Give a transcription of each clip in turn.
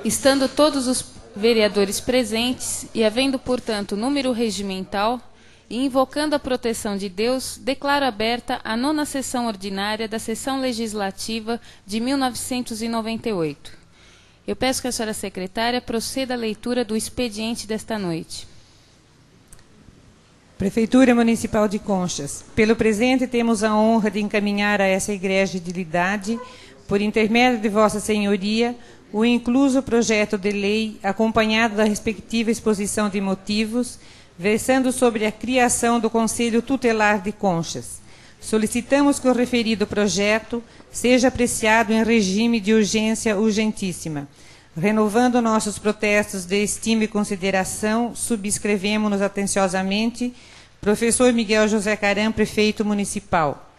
Estando todos os vereadores presentes e havendo, portanto, número regimental, e invocando a proteção de Deus, declaro aberta a 9ª sessão ordinária da Sessão Legislativa de 1998. Eu peço que a senhora secretária proceda à leitura do expediente desta noite. Prefeitura Municipal de Conchas. Pelo presente, temos a honra de encaminhar a essa igreja de idade, por intermédio de Vossa Senhoria, o incluso projeto de lei, acompanhado da respectiva exposição de motivos, versando sobre a criação do Conselho Tutelar de Conchas. Solicitamos que o referido projeto seja apreciado em regime de urgência urgentíssima. Renovando nossos protestos de estima e consideração, subscrevemos-nos atenciosamente, professor Miguel José Caram, prefeito municipal.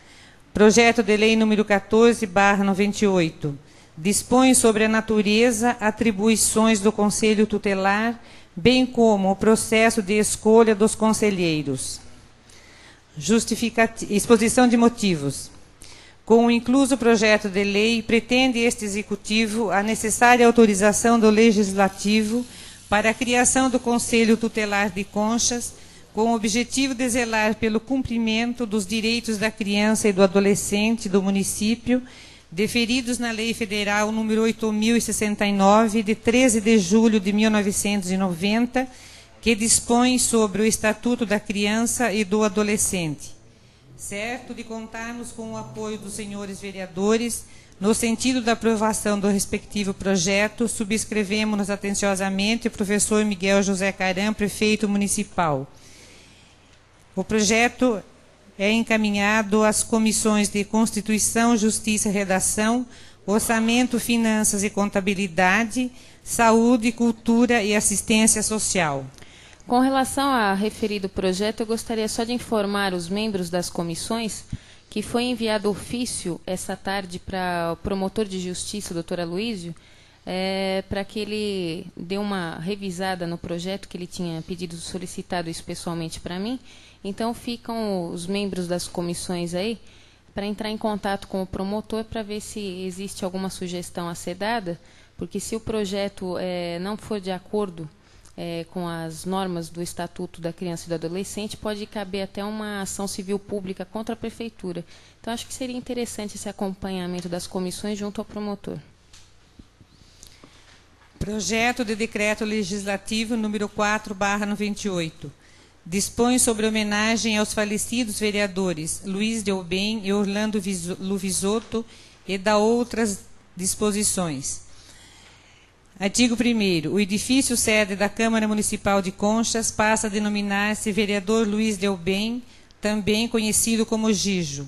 Projeto de lei número 14/98. Dispõe sobre a natureza, atribuições do Conselho Tutelar, bem como o processo de escolha dos conselheiros. Exposição de motivos. Com o incluso projeto de lei, pretende este Executivo a necessária autorização do Legislativo para a criação do Conselho Tutelar de Conchas, com o objetivo de zelar pelo cumprimento dos direitos da criança e do adolescente do município, deferidos na Lei Federal número 8.069, de 13 de julho de 1990, que dispõe sobre o Estatuto da Criança e do Adolescente. Certo de contarmos com o apoio dos senhores vereadores, no sentido da aprovação do respectivo projeto, subscrevemos-nos atenciosamente o professor Miguel José Caram, prefeito municipal. O projeto é encaminhado às comissões de Constituição, Justiça e Redação, Orçamento, Finanças e Contabilidade, Saúde, Cultura e Assistência Social. Com relação a referido projeto, eu gostaria só de informar os membros das comissões que foi enviado ofício essa tarde para o promotor de justiça, doutor Aloísio, para que ele dê uma revisada no projeto, que ele tinha pedido, solicitado isso pessoalmente para mim. Então, ficam os membros das comissões aí para entrar em contato com o promotor para ver se existe alguma sugestão a ser dada, porque se o projeto não for de acordo com as normas do Estatuto da Criança e do Adolescente, pode caber até uma ação civil pública contra a Prefeitura. Então, acho que seria interessante esse acompanhamento das comissões junto ao promotor. Projeto de Decreto Legislativo número 4/98. Dispõe sobre homenagem aos falecidos vereadores Luiz Delbem e Orlando Luvisotto e da outras disposições. Artigo 1º. O edifício sede da Câmara Municipal de Conchas passa a denominar-se Vereador Luiz Delbem, também conhecido como Gijo.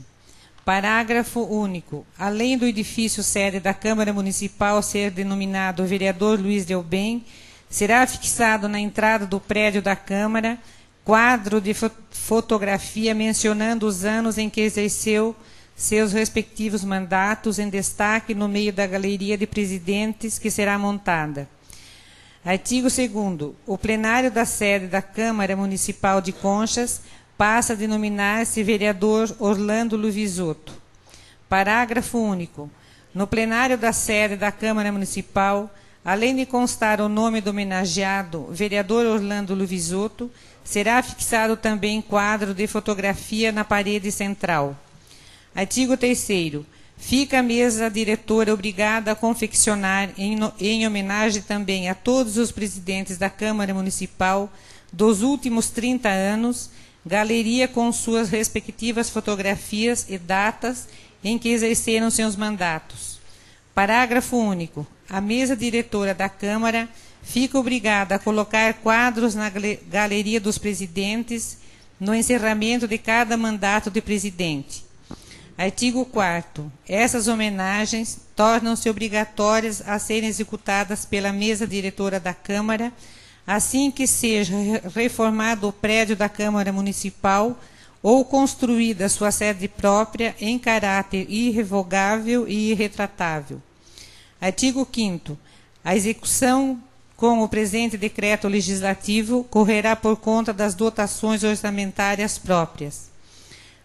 Parágrafo único. Além do edifício sede da Câmara Municipal ser denominado Vereador Luiz Delbem, será fixado na entrada do prédio da Câmara quadro de fotografia mencionando os anos em que exerceu seus respectivos mandatos, em destaque no meio da galeria de presidentes que será montada. Artigo 2º. O plenário da sede da Câmara Municipal de Conchas passa a denominar-se Vereador Orlando Luvisotto. Parágrafo único. No plenário da sede da Câmara Municipal, além de constar o nome do homenageado, Vereador Orlando Luvisotto, será fixado também quadro de fotografia na parede central. Artigo 3º. Fica a mesa diretora obrigada a confeccionar, em homenagem também a todos os presidentes da Câmara Municipal dos últimos 30 anos, galeria com suas respectivas fotografias e datas em que exerceram seus mandatos. Parágrafo único. A mesa diretora da Câmara fica obrigada a colocar quadros na galeria dos presidentes no encerramento de cada mandato de presidente. Artigo 4º. Essas homenagens tornam-se obrigatórias a serem executadas pela mesa diretora da Câmara, assim que seja reformado o prédio da Câmara Municipal ou construída sua sede própria em caráter irrevogável e irretratável. Artigo 5º. A execução com o presente decreto legislativo correrá por conta das dotações orçamentárias próprias.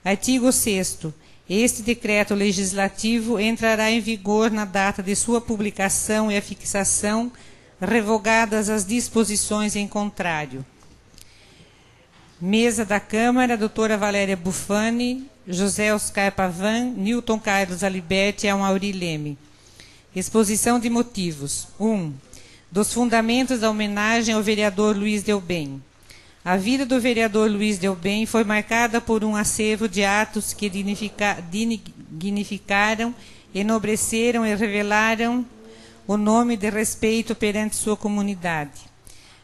Artigo 6º. Este decreto legislativo entrará em vigor na data de sua publicação e a fixação Revogadas as disposições em contrário. Mesa da Câmara, doutora Valéria Bufani, José Oscar Pavan, Newton Carlos Aliberti e Amaury Leme. Exposição de motivos. 1. Dos fundamentos da homenagem ao vereador Luiz Delbem. A vida do vereador Luiz Delbem foi marcada por um acervo de atos que dignificaram, enobreceram e revelaram o nome de respeito perante sua comunidade.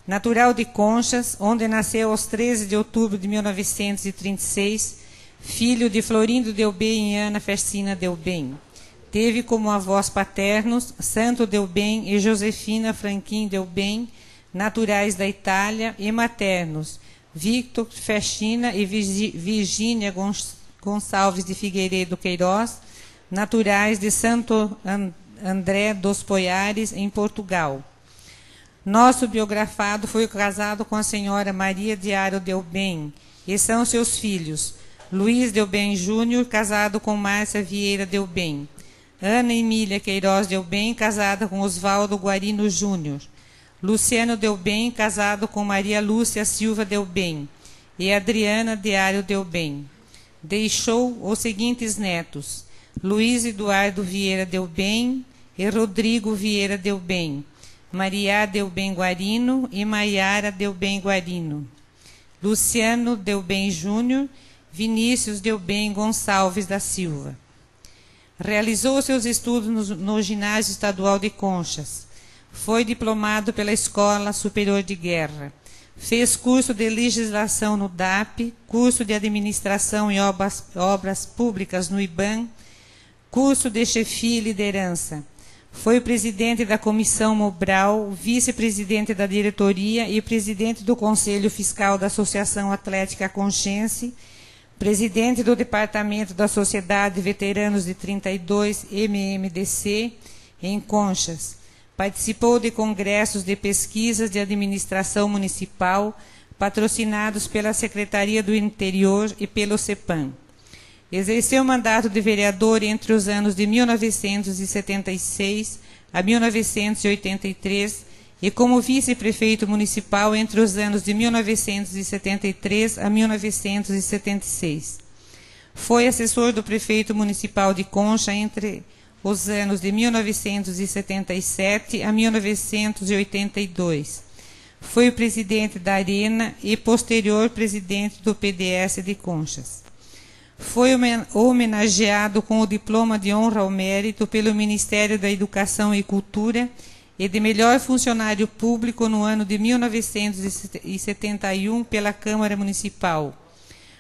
Natural de Conchas, onde nasceu aos 13 de outubro de 1936, filho de Florindo Delbem e Ana Fersina Delbem. Teve como avós paternos Santo Delbem e Josefina Franquin Delbem, naturais da Itália, e maternos Victor Fersina e Virgínia Gonçalves de Figueiredo Queiroz, naturais de Santo André dos Poiares, em Portugal. Nosso biografado foi casado com a senhora Maria de Aro Delbem, e são seus filhos Luiz Delbem Júnior, casado com Márcia Vieira Delbem, Ana Emília Queiroz Delbem, casada com Osvaldo Guarino Júnior, Luciano Delbem, casado com Maria Lúcia Silva Delbem, e Adriana de Aro Delbem. Deixou os seguintes netos: Luiz Eduardo Vieira Delbem e Rodrigo Vieira Delbem, Maria Delbem Guarino e Maiara Delbem Guarino, Luciano Delbem Júnior, Vinícius Delbem Gonçalves da Silva. Realizou seus estudos no Ginásio Estadual de Conchas. Foi diplomado pela Escola Superior de Guerra. Fez curso de legislação no DAP, curso de administração e obras públicas no IBAN, curso de chefia e liderança. Foi presidente da Comissão Mobral, vice-presidente da diretoria e presidente do Conselho Fiscal da Associação Atlética Conchense, presidente do Departamento da Sociedade Veteranos de 32, MMDC, em Conchas. Participou de congressos de pesquisas de administração municipal, patrocinados pela Secretaria do Interior e pelo CEPAM. Exerceu o mandato de vereador entre os anos de 1976 a 1983 e como vice-prefeito municipal entre os anos de 1973 a 1976. Foi assessor do prefeito municipal de Concha entre os anos de 1977 a 1982. Foi o presidente da Arena e posterior presidente do PDS de Conchas. Foi homenageado com o diploma de honra ao mérito pelo Ministério da Educação e Cultura e de melhor funcionário público no ano de 1971 pela Câmara Municipal.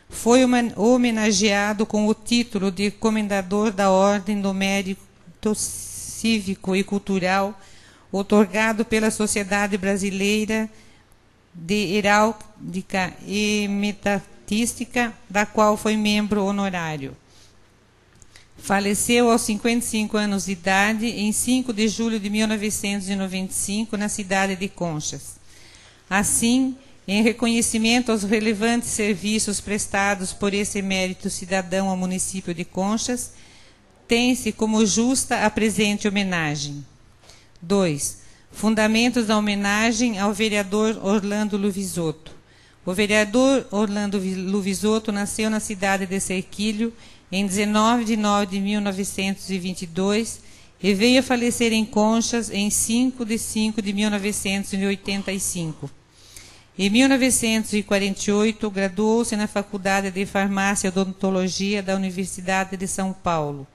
Foi homenageado com o título de Comendador da Ordem do Mérito Cívico e Cultural, outorgado pela Sociedade Brasileira de Heráldica e Metatística, da qual foi membro honorário. Faleceu aos 55 anos de idade, em 5 de julho de 1995, na cidade de Conchas. Assim, em reconhecimento aos relevantes serviços prestados por esse emérito cidadão ao município de Conchas, tem-se como justa a presente homenagem. 2. Fundamentos da homenagem ao vereador Orlando Luvisotto. O vereador Orlando Luvisotto nasceu na cidade de Serquilho, em 19 de nove de 1922, e veio a falecer em Conchas em 5 de 5 de 1985. Em 1948, graduou-se na Faculdade de Farmácia e Odontologia da Universidade de São Paulo.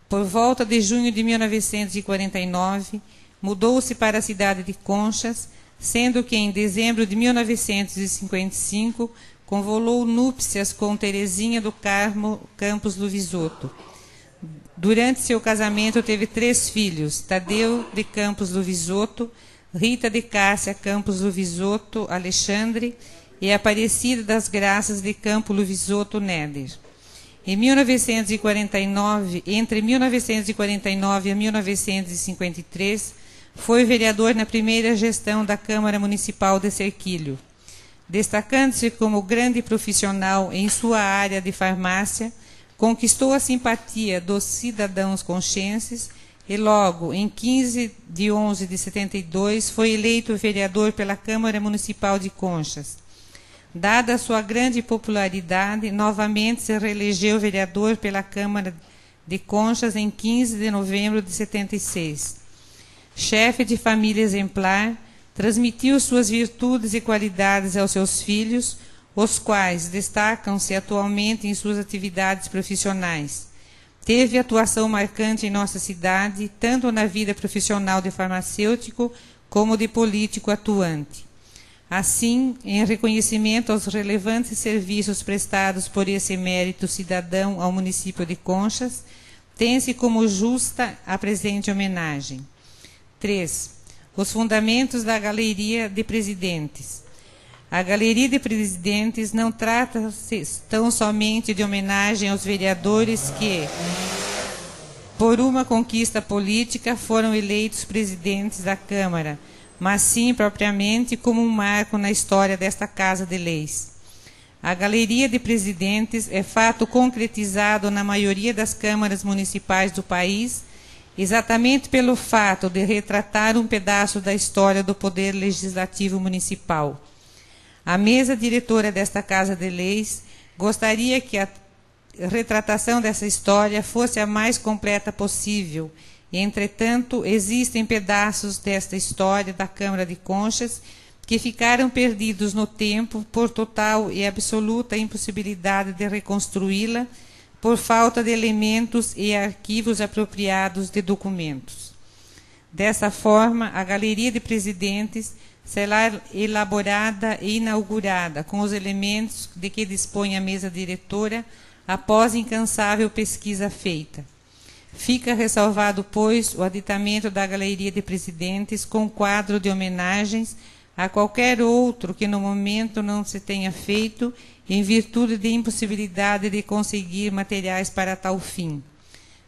Por volta de junho de 1949, mudou-se para a cidade de Conchas, sendo que em dezembro de 1955 convolou núpcias com Terezinha do Carmo Campos Luvisotto. Durante seu casamento teve 3 filhos: Tadeu de Campos Luvisotto, Rita de Cássia Campos Luvisotto Alexandre e Aparecida das Graças de Campo Luvisotto Néder. Em 1949, entre 1949 e 1953, foi vereador na primeira gestão da Câmara Municipal de Serquilho. Destacando-se como grande profissional em sua área de farmácia, conquistou a simpatia dos cidadãos conchenses e logo, em 15 de 11 de 72, foi eleito vereador pela Câmara Municipal de Conchas. Dada a sua grande popularidade, novamente se reelegeu vereador pela Câmara de Conchas em 15 de novembro de 76. Chefe de família exemplar, transmitiu suas virtudes e qualidades aos seus filhos, os quais destacam-se atualmente em suas atividades profissionais. Teve atuação marcante em nossa cidade, tanto na vida profissional de farmacêutico como de político atuante. Assim, em reconhecimento aos relevantes serviços prestados por esse emérito cidadão ao município de Conchas, tem-se como justa a presente homenagem. 3. Os fundamentos da Galeria de Presidentes. A Galeria de Presidentes não trata-se tão somente de homenagem aos vereadores que, por uma conquista política, foram eleitos presidentes da Câmara, mas sim propriamente como um marco na história desta Casa de Leis. A Galeria de Presidentes é fato concretizado na maioria das câmaras municipais do país, exatamente pelo fato de retratar um pedaço da história do Poder Legislativo Municipal. A mesa diretora desta Casa de Leis gostaria que a retratação dessa história fosse a mais completa possível. Entretanto, existem pedaços desta história da Câmara de Conchas que ficaram perdidos no tempo por total e absoluta impossibilidade de reconstruí-la por falta de elementos e arquivos apropriados de documentos. Dessa forma, a Galeria de Presidentes será elaborada e inaugurada com os elementos de que dispõe a mesa diretora após incansável pesquisa feita. Fica ressalvado, pois, o aditamento da Galeria de Presidentes com quadro de homenagens a qualquer outro que no momento não se tenha feito em virtude de impossibilidade de conseguir materiais para tal fim.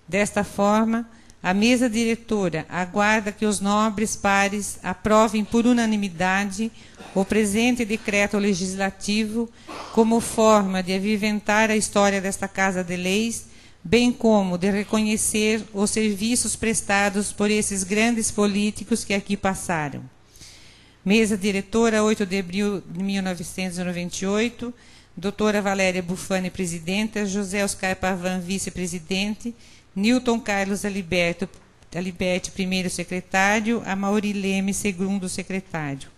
Desta forma, a mesa diretora aguarda que os nobres pares aprovem por unanimidade o presente decreto legislativo como forma de aviventar a história desta Casa de Leis, bem como de reconhecer os serviços prestados por esses grandes políticos que aqui passaram. Mesa diretora, 8 de abril de 1998, doutora Valéria Bufani, presidenta, José Oscar Pavan, vice-presidente, Newton Carlos Aliberti, primeiro secretário, Amaury Leme, segundo secretário.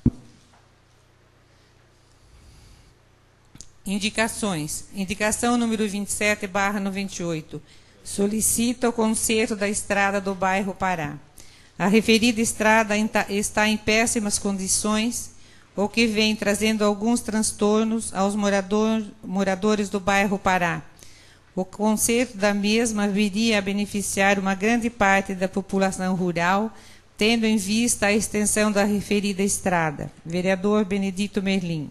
Indicações. Indicação número 27/98. Solicita o conserto da estrada do bairro Pará. A referida estrada está em péssimas condições, o que vem trazendo alguns transtornos aos moradores do bairro Pará. O conserto da mesma viria a beneficiar uma grande parte da população rural, tendo em vista a extensão da referida estrada. Vereador Benedito Merlim.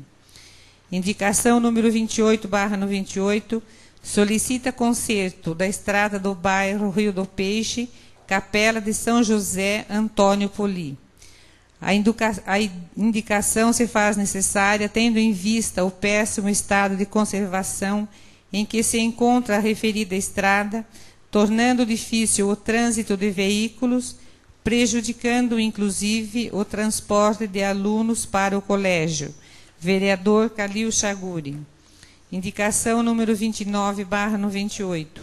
Indicação número 28/98, solicita conserto da estrada do bairro Rio do Peixe, Capela de São José Antônio Poli. A indicação se faz necessária tendo em vista o péssimo estado de conservação em que se encontra a referida estrada, tornando difícil o trânsito de veículos, prejudicando inclusive o transporte de alunos para o colégio. Vereador Calil Chaguri. Indicação número 29/98.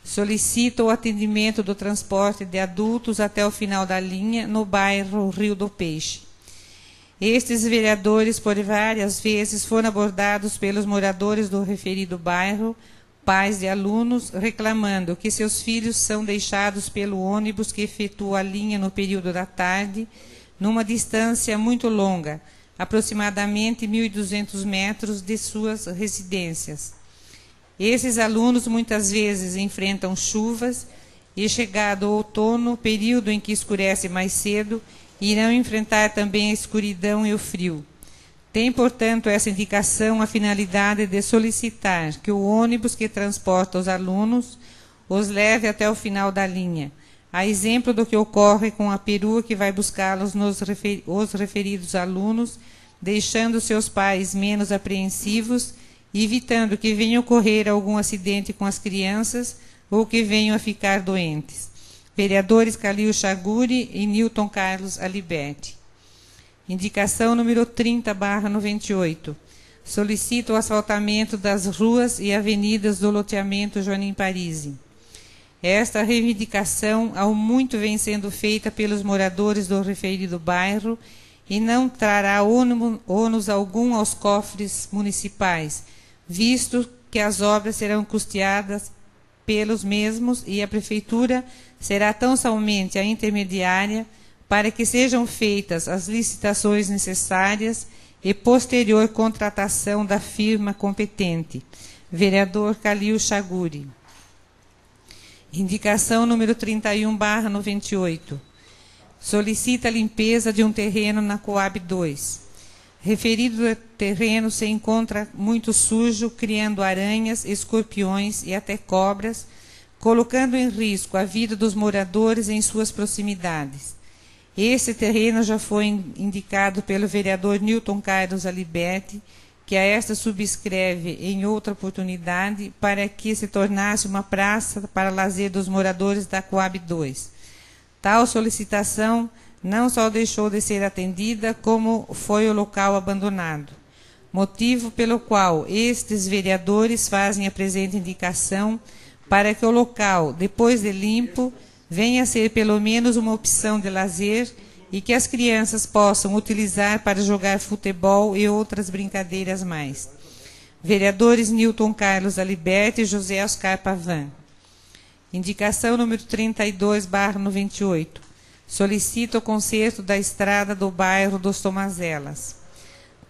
Solicita o atendimento do transporte de adultos até o final da linha no bairro Rio do Peixe. Estes vereadores, por várias vezes, foram abordados pelos moradores do referido bairro, pais de alunos, reclamando que seus filhos são deixados pelo ônibus que efetua a linha no período da tarde, numa distância muito longa, aproximadamente 1.200 metros de suas residências. Esses alunos muitas vezes enfrentam chuvas e, chegado o outono, período em que escurece mais cedo, irão enfrentar também a escuridão e o frio. Tem, portanto, essa indicação a finalidade de solicitar que o ônibus que transporta os alunos os leve até o final da linha, a exemplo do que ocorre com a perua que vai buscá-los os referidos alunos, deixando seus pais menos apreensivos e evitando que venha ocorrer algum acidente com as crianças ou que venham a ficar doentes. Vereadores Calil Chaguri e Newton Carlos Aliberti. Indicação número 30/98. Solicita o asfaltamento das ruas e avenidas do loteamento Joanim Parisi. Esta reivindicação há muito vem sendo feita pelos moradores do referido bairro e não trará ônus algum aos cofres municipais, visto que as obras serão custeadas pelos mesmos e a Prefeitura será tão somente a intermediária para que sejam feitas as licitações necessárias e posterior contratação da firma competente. Vereador Calil Chaguri. Indicação número 31/98. Solicita a limpeza de um terreno na Coab 2. Referido terreno se encontra muito sujo, criando aranhas, escorpiões e até cobras, colocando em risco a vida dos moradores em suas proximidades. Esse terreno já foi indicado pelo vereador Newton Carlos Aliberti, que a esta subscreve em outra oportunidade para que se tornasse uma praça para lazer dos moradores da Coab 2. Tal solicitação não só deixou de ser atendida, como foi o local abandonado, motivo pelo qual estes vereadores fazem a presente indicação para que o local, depois de limpo, venha a ser pelo menos uma opção de lazer e que as crianças possam utilizar para jogar futebol e outras brincadeiras mais. Vereadores Newton Carlos Aliberti e José Oscar Pavan. Indicação número 32/98. Solicita o conserto da estrada do bairro dos Tomazelas.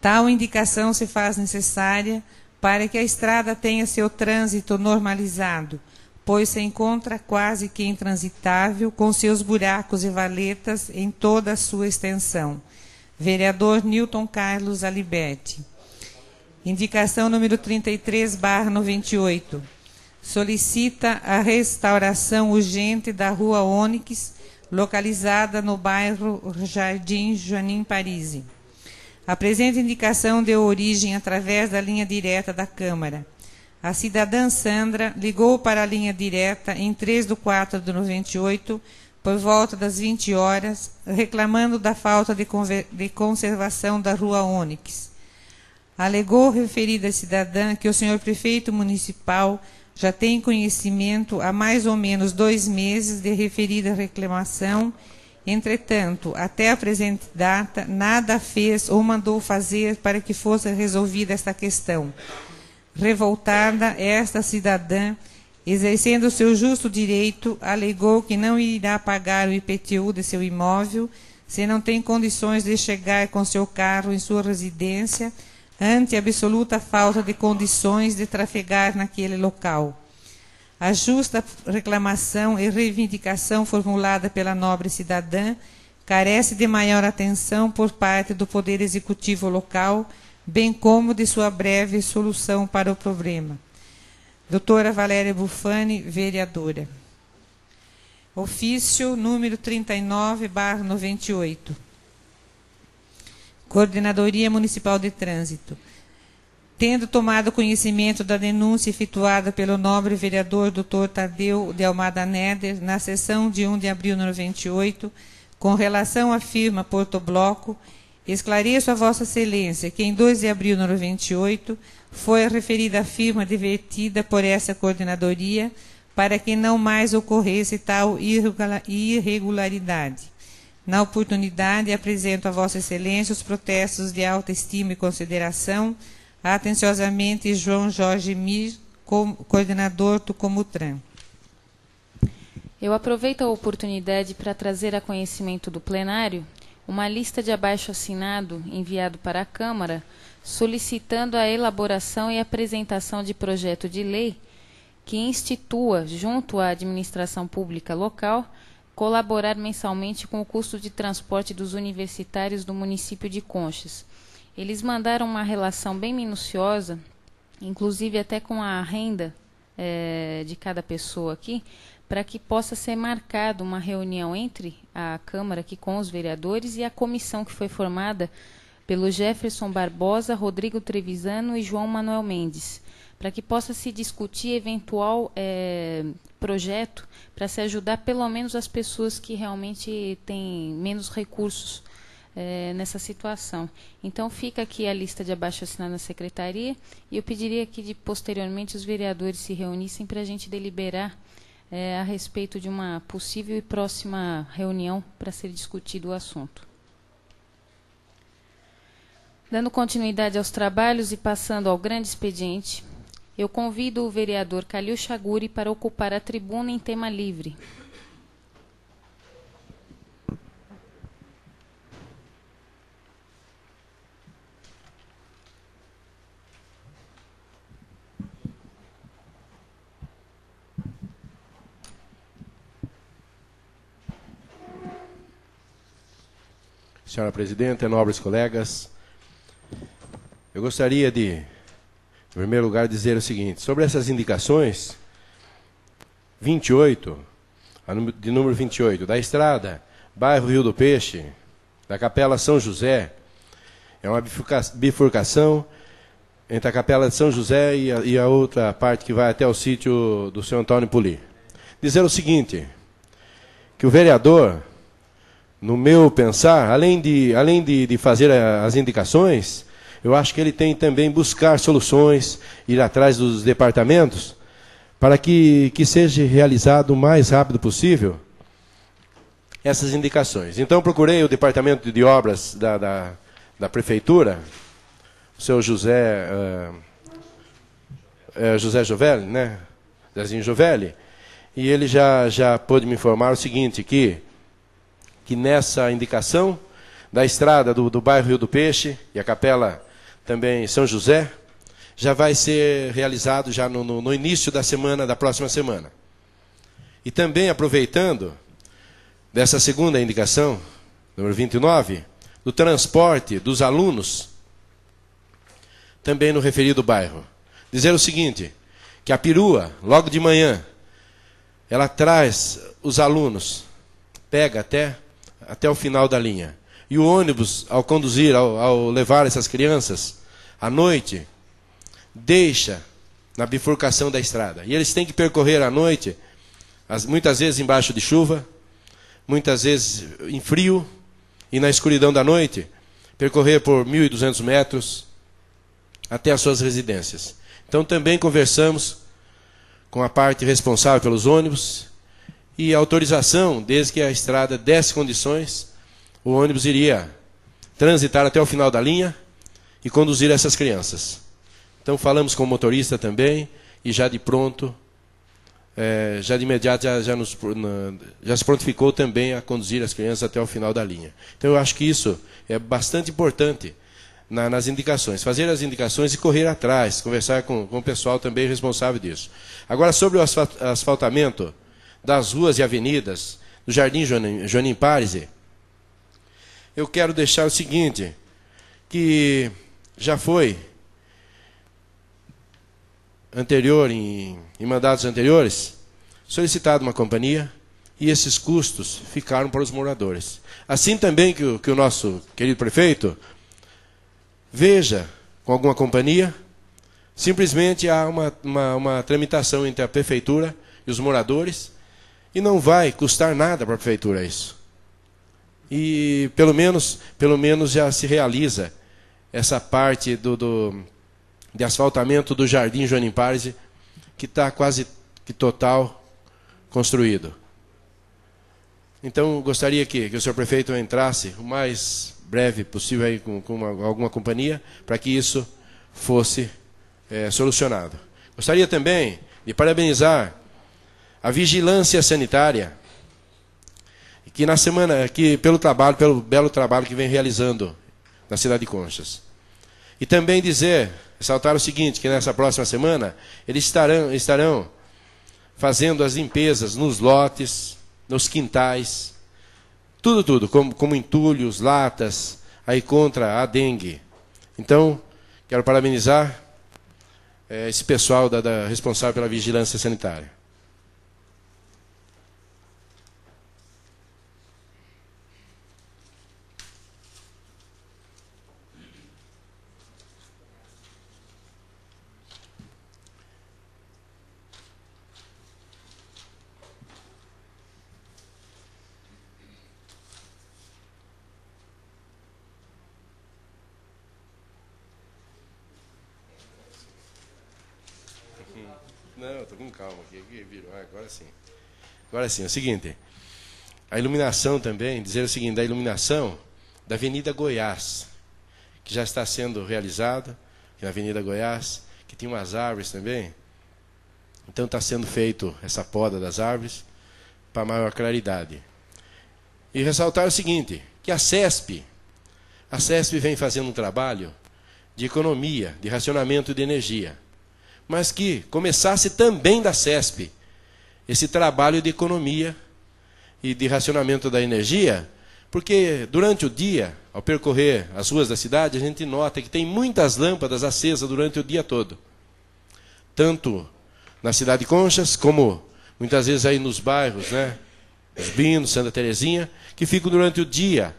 Tal indicação se faz necessária para que a estrada tenha seu trânsito normalizado, pois se encontra quase que intransitável, com seus buracos e valetas em toda a sua extensão. Vereador Newton Carlos Aliberti. Indicação número 33/98. Solicita a restauração urgente da Rua Ônix, localizada no bairro Jardim Joanim Parisi. A presente indicação deu origem através da linha direta da Câmara. A cidadã Sandra ligou para a linha direta em 3/4/98, por volta das 20 horas, reclamando da falta de conservação da Rua Ônix. Alegou referida cidadã que o senhor prefeito municipal já tem conhecimento há mais ou menos 2 meses de referida reclamação. Entretanto, até a presente data, nada fez ou mandou fazer para que fosse resolvida esta questão. Revoltada, esta cidadã, exercendo seu justo direito, alegou que não irá pagar o IPTU de seu imóvel se não tem condições de chegar com seu carro em sua residência, ante absoluta falta de condições de trafegar naquele local. A justa reclamação e reivindicação formulada pela nobre cidadã carece de maior atenção por parte do Poder Executivo local, bem como de sua breve solução para o problema. Doutora Valéria Bufani, vereadora. Ofício número 39/98. Coordenadoria Municipal de Trânsito. Tendo tomado conhecimento da denúncia efetuada pelo nobre vereador Dr. Tadeu de Almada Neder, na sessão de 1 de abril de 98, com relação à firma Porto Bloco, esclareço a Vossa Excelência que em 2 de abril de 98 foi a referida firma divertida por essa coordenadoria para que não mais ocorresse tal irregularidade. Na oportunidade, apresento a Vossa Excelência os protestos de alta estima e consideração. Atenciosamente, João Jorge Mir, coordenador do Comutran. Eu aproveito a oportunidade para trazer a conhecimento do plenário uma lista de abaixo-assinado enviado para a Câmara, solicitando a elaboração e apresentação de projeto de lei que institua, junto à administração pública local, colaborar mensalmente com o custo de transporte dos universitários do município de Conchas. Eles mandaram uma relação bem minuciosa, inclusive até com a renda de cada pessoa aqui, para que possa ser marcada uma reunião entre a Câmara aqui com os vereadores e a comissão que foi formada pelo Jefferson Barbosa, Rodrigo Trevisano e João Manuel Mendes, para que possa se discutir eventual projeto para se ajudar pelo menos as pessoas que realmente têm menos recursos nessa situação. Então fica aqui a lista de abaixo-assinado na secretaria e eu pediria que posteriormente os vereadores se reunissem para a gente deliberar a respeito de uma possível e próxima reunião para ser discutido o assunto. Dando continuidade aos trabalhos e passando ao grande expediente, eu convido o vereador Calil Chaguri para ocupar a tribuna em tema livre. Senhora Presidenta, nobres colegas, eu gostaria de, em primeiro lugar, dizer o seguinte, sobre essas indicações, 28, de número 28, da estrada, bairro Rio do Peixe, da Capela São José, é uma bifurcação entre a Capela de São José e a outra parte que vai até o sítio do Sr. Antônio Puli. Dizer o seguinte, que o vereador, no meu pensar, além de fazer as indicações, eu acho que ele tem também buscar soluções, ir atrás dos departamentos, para que seja realizado o mais rápido possível essas indicações. Então, procurei o departamento de obras da prefeitura, o seu José Jovelli, né? Zezinho Jovelli, e ele já pôde me informar o seguinte, que nessa indicação da estrada do bairro Rio do Peixe e a Capela também São José, já vai ser realizado já no início da próxima semana. E também aproveitando dessa segunda indicação, número 29, do transporte dos alunos, também no referido bairro. Dizer o seguinte, que a perua, logo de manhã, ela traz os alunos, pega até o final da linha. E o ônibus, ao conduzir, ao levar essas crianças, à noite, deixa na bifurcação da estrada. E eles têm que percorrer à noite, muitas vezes embaixo de chuva, muitas vezes em frio, e na escuridão da noite, percorrer por 1.200 metros até as suas residências. Então também conversamos com a parte responsável pelos ônibus, e a autorização, desde que a estrada desse condições, o ônibus iria transitar até o final da linha e conduzir essas crianças. Então falamos com o motorista também, e já de pronto, já de imediato, já se prontificou também a conduzir as crianças até o final da linha. Então eu acho que isso é bastante importante nas indicações, fazer as indicações e correr atrás, conversar com o pessoal também responsável disso. Agora, sobre o asfaltamento das ruas e avenidas do Jardim Joanim Párez, eu quero deixar o seguinte, que já foi anterior, em mandatos anteriores, solicitado uma companhia e esses custos ficaram para os moradores. Assim também que o nosso querido prefeito veja com alguma companhia, simplesmente há uma tramitação entre a prefeitura e os moradores, e não vai custar nada para a prefeitura isso. E pelo menos já se realiza essa parte de asfaltamento do Jardim Joanim Párez, que está quase que total construído. Então, gostaria que o senhor prefeito entrasse o mais breve possível aí com alguma companhia, para que isso fosse solucionado. Gostaria também de parabenizar a vigilância sanitária, pelo belo trabalho que vem realizando na cidade de Conchas. E também ressaltar o seguinte, que nessa próxima semana eles estarão fazendo as limpezas nos lotes, nos quintais, tudo, como entulhos, latas, aí contra a dengue. Então, quero parabenizar esse pessoal responsável pela vigilância sanitária. Não, estou com calma aqui. Virou. Agora sim. Agora sim, é o seguinte. A iluminação também, dizer o seguinte, da iluminação da Avenida Goiás, que já está sendo realizada, na Avenida Goiás, que tem umas árvores também. Então está sendo feito essa poda das árvores para maior claridade. E ressaltar o seguinte, que a CESP vem fazendo um trabalho de economia, de racionamento de energia, mas que começasse também da CESP esse trabalho de economia e de racionamento da energia, porque durante o dia, ao percorrer as ruas da cidade, a gente nota que tem muitas lâmpadas acesas durante o dia todo. Tanto na cidade de Conchas, como muitas vezes aí nos bairros, né? Os Binos, Santa Terezinha, que ficam durante o dia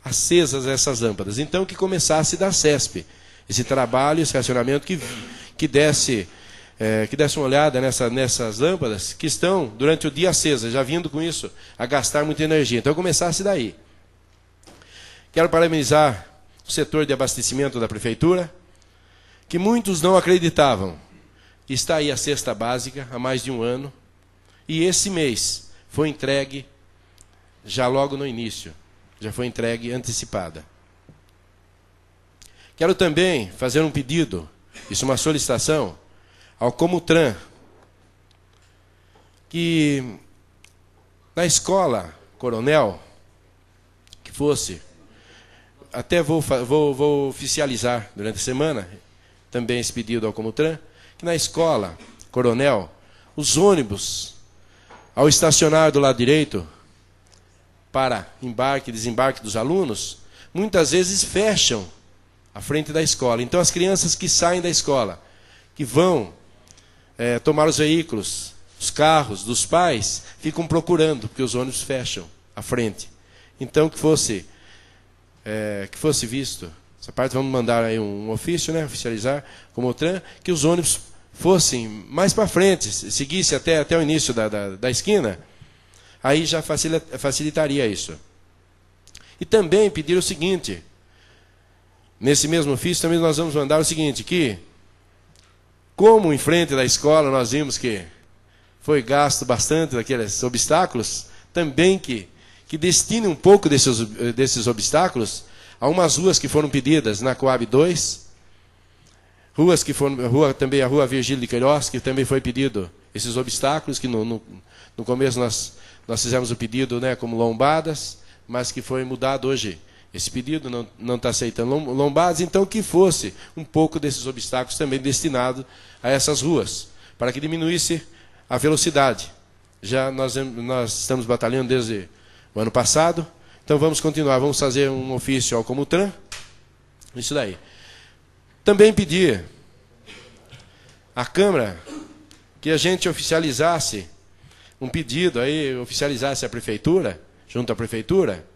acesas essas lâmpadas. Então, que começasse da CESP esse trabalho, esse racionamento, que desse uma olhada nessas lâmpadas que estão durante o dia acesas, já vindo com isso a gastar muita energia. Então, começasse daí. Quero parabenizar o setor de abastecimento da Prefeitura, que muitos não acreditavam. Está aí a cesta básica há mais de um ano, e esse mês foi entregue já logo no início, já foi entregue antecipada. Quero também fazer um pedido, isso é uma solicitação, ao Comutran, que na escola Coronel, que fosse, até vou oficializar durante a semana, também esse pedido ao Comutran, que na escola Coronel, os ônibus, ao estacionar do lado direito, para embarque e desembarque dos alunos, muitas vezes fecham a frente da escola. Então as crianças que saem da escola, que vão tomar os veículos, os carros dos pais, ficam procurando, porque os ônibus fecham a frente. Então que fosse visto, essa parte vamos mandar aí um ofício, né, oficializar, como o TRAN, que os ônibus fossem mais para frente, seguisse até o início da esquina, aí já facilitaria isso. E também pedir o seguinte, nesse mesmo ofício também nós vamos mandar o seguinte, que como em frente da escola nós vimos que foi gasto bastante daqueles obstáculos, também que destine um pouco desses obstáculos a umas ruas que foram pedidas na Coab 2, também a Rua Virgílio de Queiroz, que também foi pedido esses obstáculos, que no começo nós fizemos o pedido, né, como lombadas, mas que foi mudado hoje. Esse pedido não está aceitando lombadas, então que fosse um pouco desses obstáculos também destinado a essas ruas, para que diminuísse a velocidade. Já nós estamos batalhando desde o ano passado, então vamos continuar, vamos fazer um ofício ao Comutran, isso daí. Também pedir à Câmara que a gente oficializasse um pedido aí, oficializasse a Prefeitura, junto à Prefeitura,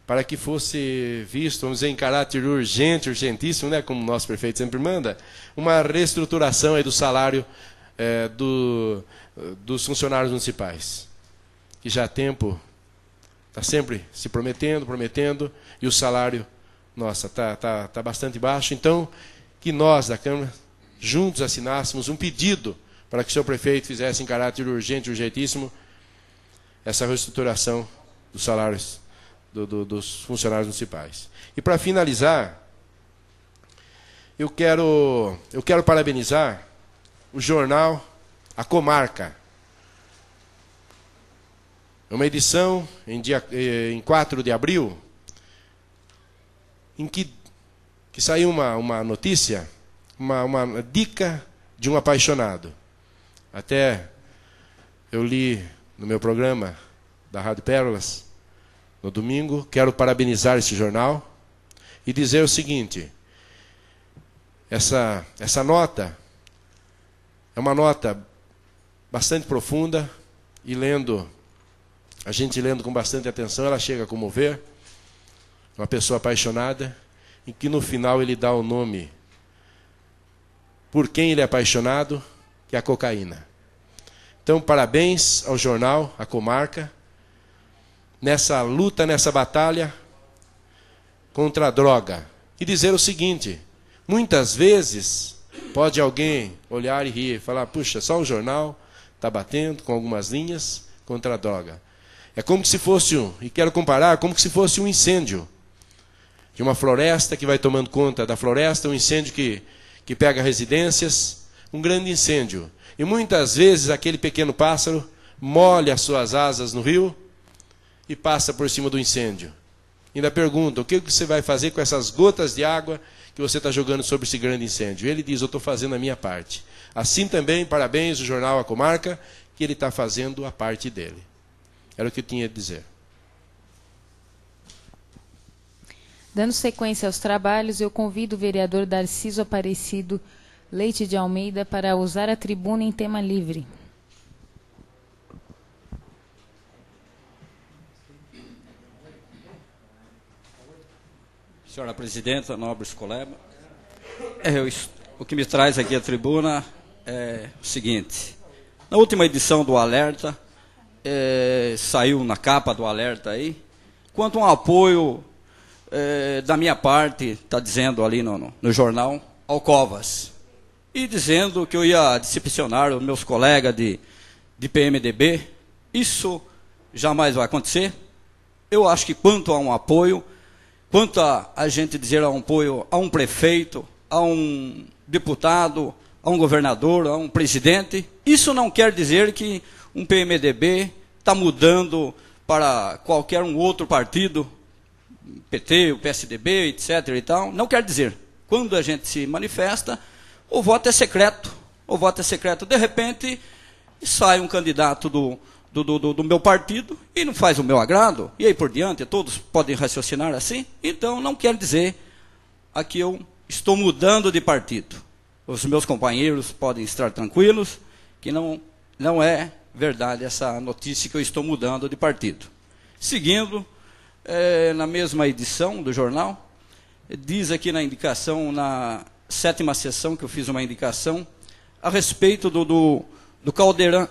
para que fosse visto, vamos dizer, em caráter urgente, urgentíssimo, né, como o nosso prefeito sempre manda, uma reestruturação aí do salário dos funcionários municipais, que já há tempo está sempre se prometendo, e o salário, nossa, está bastante baixo. Então, que nós da Câmara, juntos assinássemos um pedido para que o senhor prefeito fizesse em caráter urgente, urgentíssimo, essa reestruturação dos salários dos funcionários municipais. E para finalizar, eu quero parabenizar o jornal A Comarca. É uma edição em 4 de abril, em que saiu uma notícia, uma dica de um apaixonado. Até eu li no meu programa da Rádio Pérolas, no domingo. Quero parabenizar esse jornal e dizer o seguinte, essa nota é uma nota bastante profunda, e a gente lendo com bastante atenção, ela chega a comover, uma pessoa apaixonada, em que no final ele dá o nome por quem ele é apaixonado, que é a cocaína. Então, parabéns ao jornal, A Comarca, nessa luta, nessa batalha contra a droga. E dizer o seguinte, muitas vezes Pode alguém olhar e rir, falar, puxa, só um jornal está batendo com algumas linhas contra a droga. É como se fosse e quero comparar, como se fosse um incêndio de uma floresta que vai tomando conta da floresta, um incêndio que pega residências, um grande incêndio. E muitas vezes aquele pequeno pássaro molha as suas asas no rio e passa por cima do incêndio. Ainda pergunta, o que você vai fazer com essas gotas de água que você está jogando sobre esse grande incêndio? Ele diz, eu estou fazendo a minha parte. Assim também, parabéns, o jornal A Comarca, que ele está fazendo a parte dele. Era o que eu tinha a dizer. Dando sequência aos trabalhos, eu convido o vereador Darciso Aparecido Leite de Almeida para usar a tribuna em tema livre. Senhora Presidenta, nobres colegas, o que me traz aqui à tribuna é o seguinte. Na última edição do Alerta, saiu na capa do Alerta aí, quanto a um apoio da minha parte, está dizendo ali no jornal, ao Covas. E dizendo que eu ia decepcionar os meus colegas de PMDB. Isso jamais vai acontecer. Eu acho que quanto a um apoio, quanto a gente dizer um apoio a um prefeito, a um deputado, a um governador, a um presidente, isso não quer dizer que um PMDB está mudando para qualquer um outro partido, PT, o PSDB, etc. e tal. Não quer dizer. Quando a gente se manifesta, o voto é secreto. O voto é secreto. De repente, sai um candidato do meu partido e não faz o meu agrado, e aí por diante, todos podem raciocinar assim. Então, não quer dizer que eu estou mudando de partido. Os meus companheiros podem estar tranquilos, que não é verdade essa notícia que eu estou mudando de partido. Seguindo, na mesma edição do jornal, diz aqui na indicação, na 7ª sessão que eu fiz uma indicação, a respeito do Caldeirão,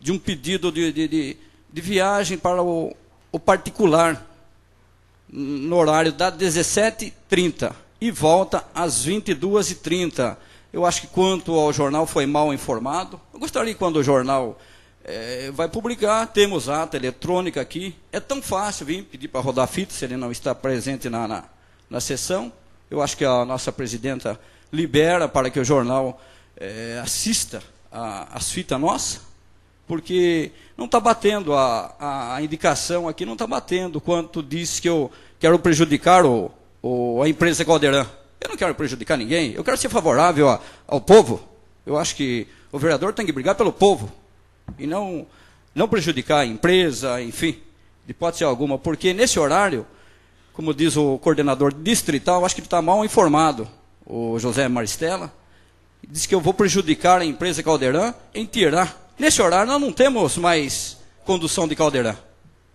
de um pedido de viagem para o particular, no horário das 17h30 e volta às 22h30. Eu acho que quanto ao jornal foi mal informado. Eu gostaria que quando o jornal vai publicar, temos ata eletrônica aqui. É tão fácil vir pedir para rodar fita, se ele não está presente na sessão. Eu acho que a nossa presidenta libera para que o jornal assista as fitas nossas, porque não está batendo, a indicação aqui não está batendo quanto diz que eu quero prejudicar a empresa Caldeirão. Eu não quero prejudicar ninguém, eu quero ser favorável ao povo. Eu acho que o vereador tem que brigar pelo povo e não prejudicar a empresa, enfim, de hipótese alguma, porque nesse horário, como diz o coordenador distrital, acho que ele está mal informado, o José Maristella, diz que eu vou prejudicar a empresa Caldeirão em tirar. Nesse horário nós não temos mais condução de Caldeirão.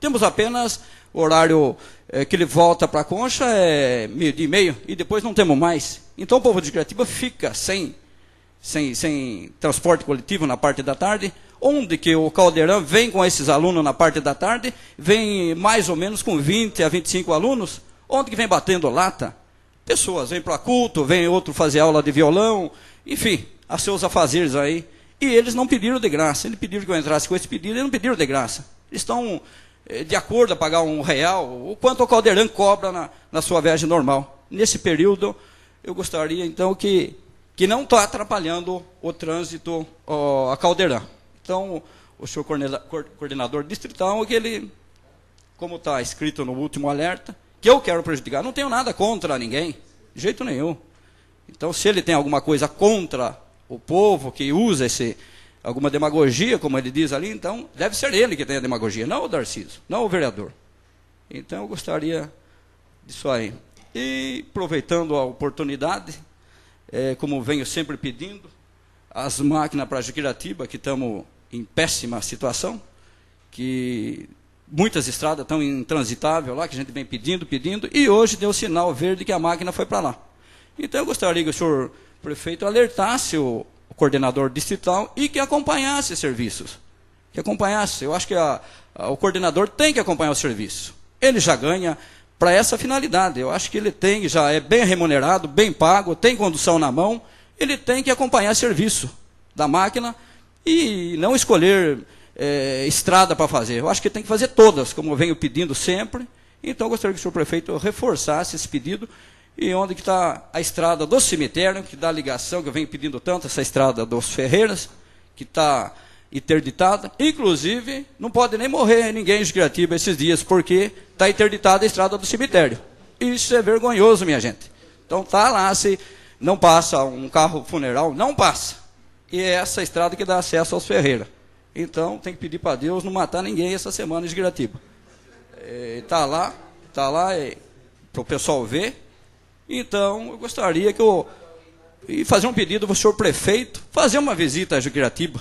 Temos apenas o horário que ele volta para a Concha, 12h30, e depois não temos mais. Então o povo de Curitiba fica sem transporte coletivo na parte da tarde, onde que o Caldeirão vem com esses alunos na parte da tarde, vem mais ou menos com 20 a 25 alunos, onde que vem batendo lata. Pessoas vêm para culto, vem outro fazer aula de violão, enfim, a seus afazeres aí. E eles não pediram de graça. Eles pediram que eu entrasse com esse pedido, eles não pediram de graça. Eles estão de acordo a pagar R$1, o quanto o Caldeirão cobra na sua viagem normal. Nesse período, eu gostaria, então, que não está atrapalhando o trânsito a Caldeirão. Então, o senhor coordenador distrital, que ele, como está escrito no último alerta, que eu quero prejudicar. Não tenho nada contra ninguém, de jeito nenhum. Então, se ele tem alguma coisa contra o povo que usa alguma demagogia, como ele diz ali, então deve ser ele que tem a demagogia, não o Darciso, não o vereador. Então eu gostaria disso aí. E aproveitando a oportunidade, como venho sempre pedindo, as máquinas para Juquiratiba, que estamos em péssima situação, que muitas estradas estão intransitáveis lá, que a gente vem pedindo, e hoje deu sinal verde que a máquina foi para lá. Então eu gostaria que o senhor prefeito alertasse o coordenador distrital e que acompanhasse os serviços. Que acompanhasse. Eu acho que o coordenador tem que acompanhar o serviço. Ele já ganha para essa finalidade. Eu acho que ele já é bem remunerado, bem pago, tem condução na mão. ele tem que acompanhar serviço da máquina e não escolher estrada para fazer. Eu acho que tem que fazer todas, como eu venho pedindo sempre. Então, eu gostaria que o senhor prefeito reforçasse esse pedido. E onde que está a estrada do cemitério, que dá ligação, que eu venho pedindo tanto, essa estrada dos Ferreiras, que está interditada. Inclusive, não pode nem morrer ninguém em Juquiratiba esses dias, porque está interditada a estrada do cemitério. Isso é vergonhoso, minha gente. Então, está lá, se não passa um carro funeral, não passa. E é essa estrada que dá acesso aos Ferreiras. Então, tem que pedir para Deus não matar ninguém essa semana em Juquiratiba. Está lá para o pessoal ver. Então, eu gostaria que e fazer um pedido para o senhor prefeito, fazer uma visita a Juquiratiba,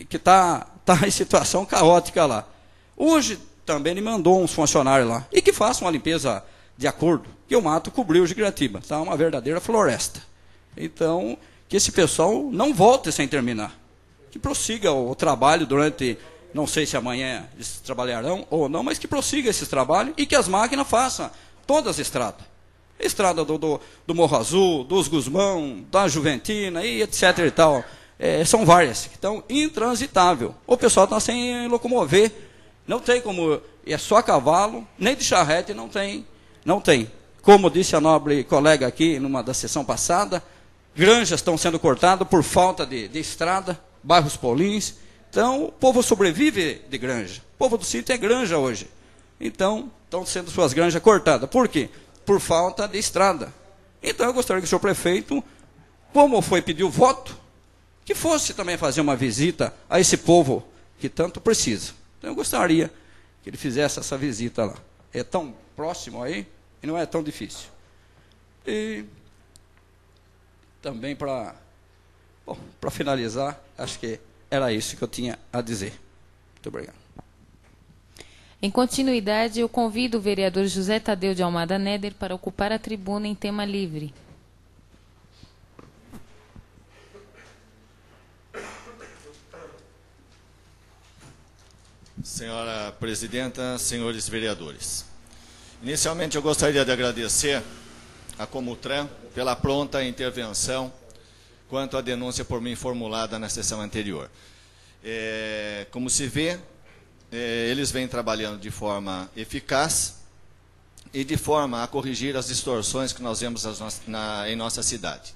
que está em situação caótica lá. Hoje também ele mandou uns funcionários lá, e que façam uma limpeza de acordo, que o mato cobriu Juquiratiba. Está uma verdadeira floresta. Então, que esse pessoal não volte sem terminar. Que prossiga o trabalho durante, não sei se amanhã eles trabalharão ou não, mas que prossiga esse trabalho e que as máquinas façam todas as estradas. Estrada do Morro Azul, dos Guzmão, da Juventina, e etc. e tal. São várias que estão intransitáveis. O pessoal está sem locomover. Não tem como. É só cavalo, nem de charrete não tem. Não tem. Como disse a nobre colega aqui, numa da sessão passada, granjas estão sendo cortadas por falta de estrada, bairros paulins. Então, o povo sobrevive de granja. O povo do sítio é granja hoje. Então, estão sendo suas granjas cortadas. Por quê? Por falta de estrada. Então, eu gostaria que o senhor prefeito, como foi pedir o voto, que fosse também fazer uma visita a esse povo que tanto precisa. Então, eu gostaria que ele fizesse essa visita lá. É tão próximo aí e não é tão difícil. E também para finalizar, acho que era isso que eu tinha a dizer. Muito obrigado. Em continuidade, eu convido o vereador José Tadeu de Almada Néder para ocupar a tribuna em tema livre. Senhora presidenta, senhores vereadores. Inicialmente, eu gostaria de agradecer à Comutran pela pronta intervenção quanto à denúncia por mim formulada na sessão anterior. Como se vê, eles vêm trabalhando de forma eficaz e de forma a corrigir as distorções que nós vemos em nossa cidade.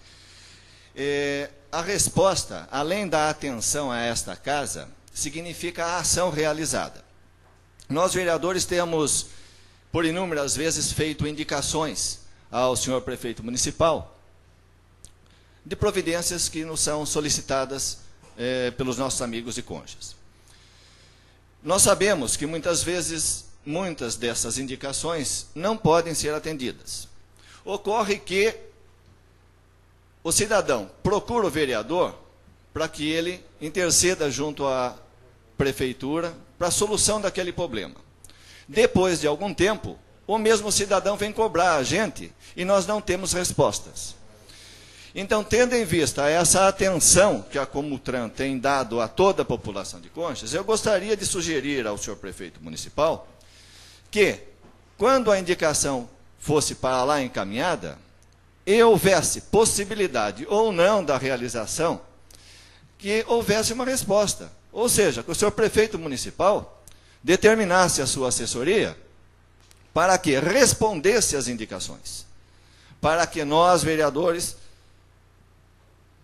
A resposta, além da atenção a esta casa, significa a ação realizada. Nós, vereadores, temos, por inúmeras vezes, feito indicações ao senhor prefeito municipal de providências que nos são solicitadas pelos nossos amigos e cônjuges. Nós sabemos que muitas vezes, muitas dessas indicações não podem ser atendidas. Ocorre que o cidadão procura o vereador para que ele interceda junto à prefeitura para a solução daquele problema. Depois de algum tempo, o mesmo cidadão vem cobrar a gente e nós não temos respostas. Então, tendo em vista essa atenção que a Comutran tem dado a toda a população de Conchas, eu gostaria de sugerir ao senhor prefeito municipal que, quando a indicação fosse para lá encaminhada, e houvesse possibilidade ou não da realização, que houvesse uma resposta. Ou seja, que o senhor prefeito municipal determinasse a sua assessoria para que respondesse às indicações, para que nós, vereadores,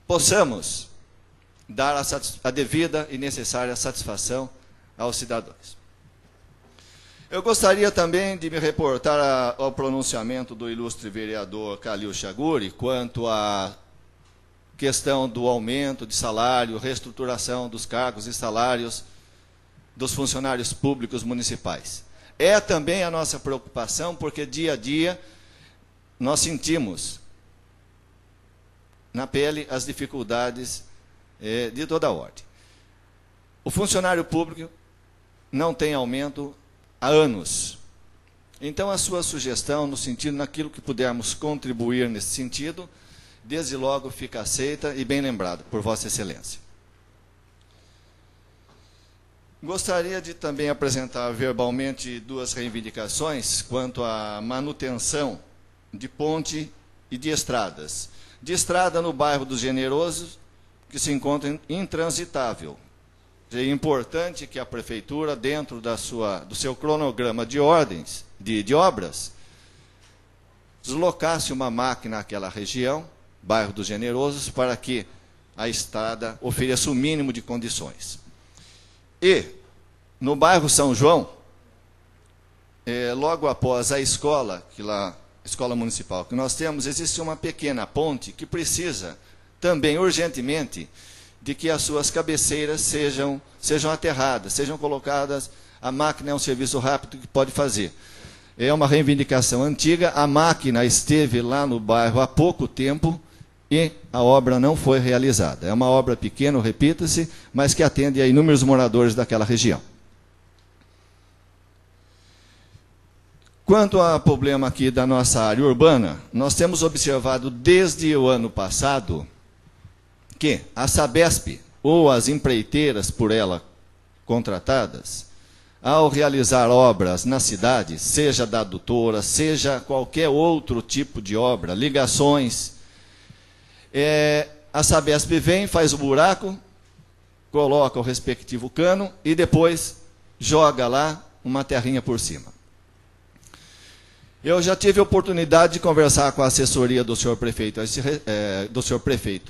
possamos dar a devida e necessária satisfação aos cidadãos. Eu gostaria também de me reportar ao pronunciamento do ilustre vereador Calil Chaguri quanto à questão do aumento de salário, reestruturação dos cargos e salários dos funcionários públicos municipais. É também a nossa preocupação, porque dia a dia nós sentimos na pele as dificuldades de toda a ordem. O funcionário público não tem aumento há anos. Então, a sua sugestão, no sentido, naquilo que pudermos contribuir nesse sentido, desde logo fica aceita e bem lembrada por Vossa Excelência. Gostaria de também apresentar verbalmente duas reivindicações quanto à manutenção de ponte e de estradas. de estrada no bairro dos Generosos, que se encontra intransitável. É importante que a prefeitura, dentro do seu cronograma de ordens, de obras, deslocasse uma máquina naquela região, bairro dos Generosos, para que a estrada ofereça o mínimo de condições. E, no bairro São João, logo após a escola, escola municipal que nós temos, existe uma pequena ponte que precisa também urgentemente de que as suas cabeceiras sejam aterradas, sejam colocadas. A máquina é um serviço rápido que pode fazer. É uma reivindicação antiga, a máquina esteve lá no bairro há pouco tempo e a obra não foi realizada. É uma obra pequena, repita-se, mas que atende a inúmeros moradores daquela região. Quanto ao problema aqui da nossa área urbana, nós temos observado desde o ano passado que a Sabesp, ou as empreiteiras por ela contratadas, ao realizar obras na cidade, seja da adutora, seja qualquer outro tipo de obra, ligações, a Sabesp vem, faz o buraco, coloca o respectivo cano e depois joga lá uma terrinha por cima. Eu já tive a oportunidade de conversar com a assessoria do senhor prefeito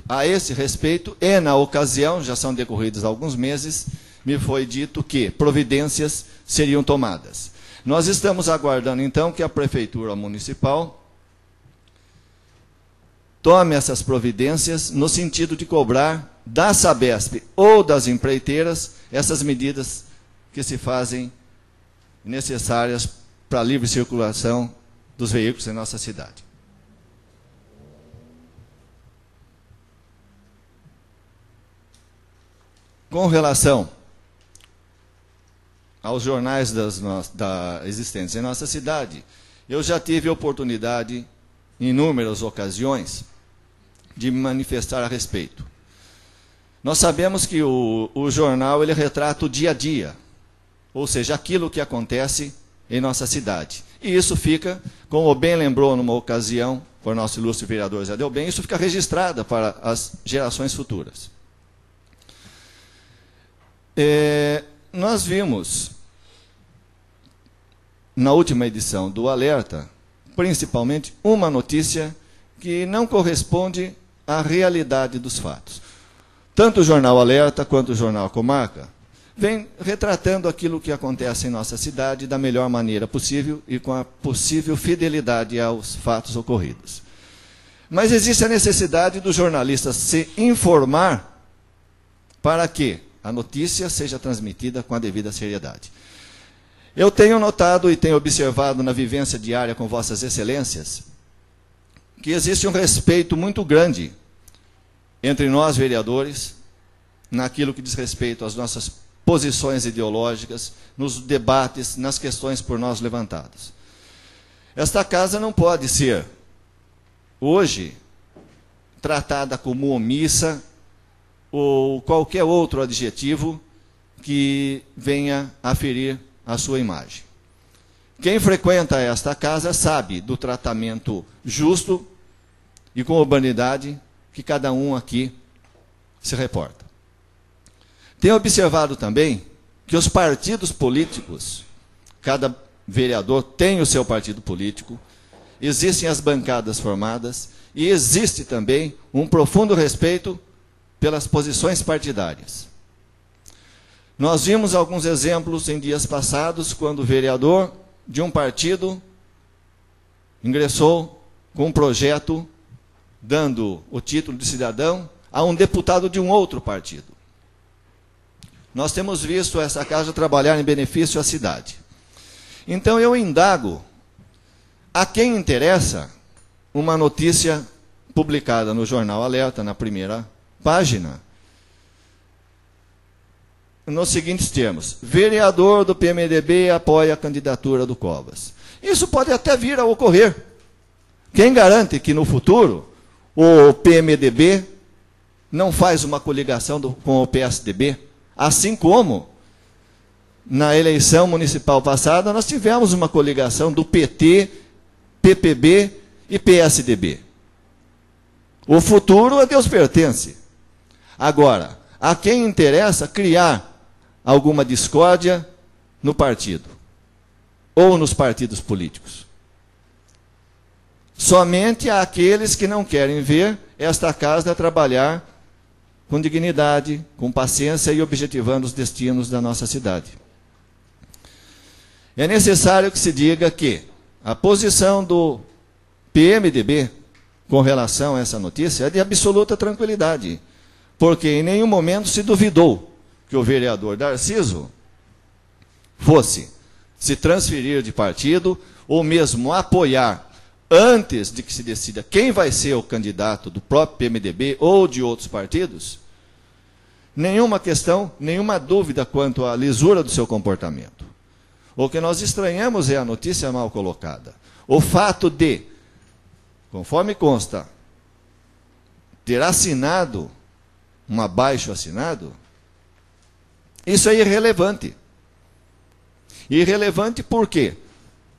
a esse respeito, e na ocasião, já são decorridos alguns meses, me foi dito que providências seriam tomadas. Nós estamos aguardando, então, que a Prefeitura Municipal tome essas providências no sentido de cobrar da Sabesp ou das empreiteiras essas medidas que se fazem necessárias para a livre circulação dos veículos em nossa cidade. Com relação aos jornais existentes em nossa cidade, eu já tive a oportunidade, em inúmeras ocasiões, de me manifestar a respeito. Nós sabemos que o jornal ele retrata o dia a dia, ou seja, aquilo que acontece em nossa cidade. E isso fica, como bem lembrou numa ocasião, por nosso ilustre vereador Zé Delbem, isso fica registrado para as gerações futuras. Nós vimos, na última edição do Alerta, principalmente uma notícia que não corresponde à realidade dos fatos. Tanto o jornal Alerta quanto o jornal Comarca vem retratando aquilo que acontece em nossa cidade da melhor maneira possível e com a possível fidelidade aos fatos ocorridos. Mas existe a necessidade do jornalista se informar para que a notícia seja transmitida com a devida seriedade. Eu tenho notado e tenho observado na vivência diária com vossas excelências que existe um respeito muito grande entre nós, vereadores, naquilo que diz respeito às nossas posições ideológicas, nos debates, nas questões por nós levantadas. Esta casa não pode ser, hoje, tratada como omissa ou qualquer outro adjetivo que venha a ferir a sua imagem. Quem frequenta esta casa sabe do tratamento justo e com urbanidade que cada um aqui se reporta. Tenho observado também que os partidos políticos, cada vereador tem o seu partido político, existem as bancadas formadas e existe também um profundo respeito pelas posições partidárias. Nós vimos alguns exemplos em dias passados, quando o vereador de um partido ingressou com um projeto dando o título de cidadão a um deputado de um outro partido. Nós temos visto essa casa trabalhar em benefício à cidade. Então eu indago a quem interessa uma notícia publicada no Jornal Alerta, na primeira página, nos seguintes termos: vereador do PMDB apoia a candidatura do Covas. Isso pode até vir a ocorrer. Quem garante que no futuro o PMDB não faz uma coligação com o PSDB? Assim como na eleição municipal passada nós tivemos uma coligação do PT, PPB e PSDB. O futuro a Deus pertence. Agora, a quem interessa criar alguma discórdia no partido ou nos partidos políticos? Somente àqueles que não querem ver esta casa trabalhar com dignidade, com paciência e objetivando os destinos da nossa cidade. É necessário que se diga que a posição do PMDB com relação a essa notícia é de absoluta tranquilidade, porque em nenhum momento se duvidou que o vereador Darciso fosse se transferir de partido ou mesmo apoiar, antes de que se decida quem vai ser o candidato do próprio PMDB ou de outros partidos, nenhuma questão, nenhuma dúvida quanto à lisura do seu comportamento. O que nós estranhamos é a notícia mal colocada. O fato de, conforme consta, ter assinado um abaixo assinado, isso é irrelevante. Irrelevante por quê?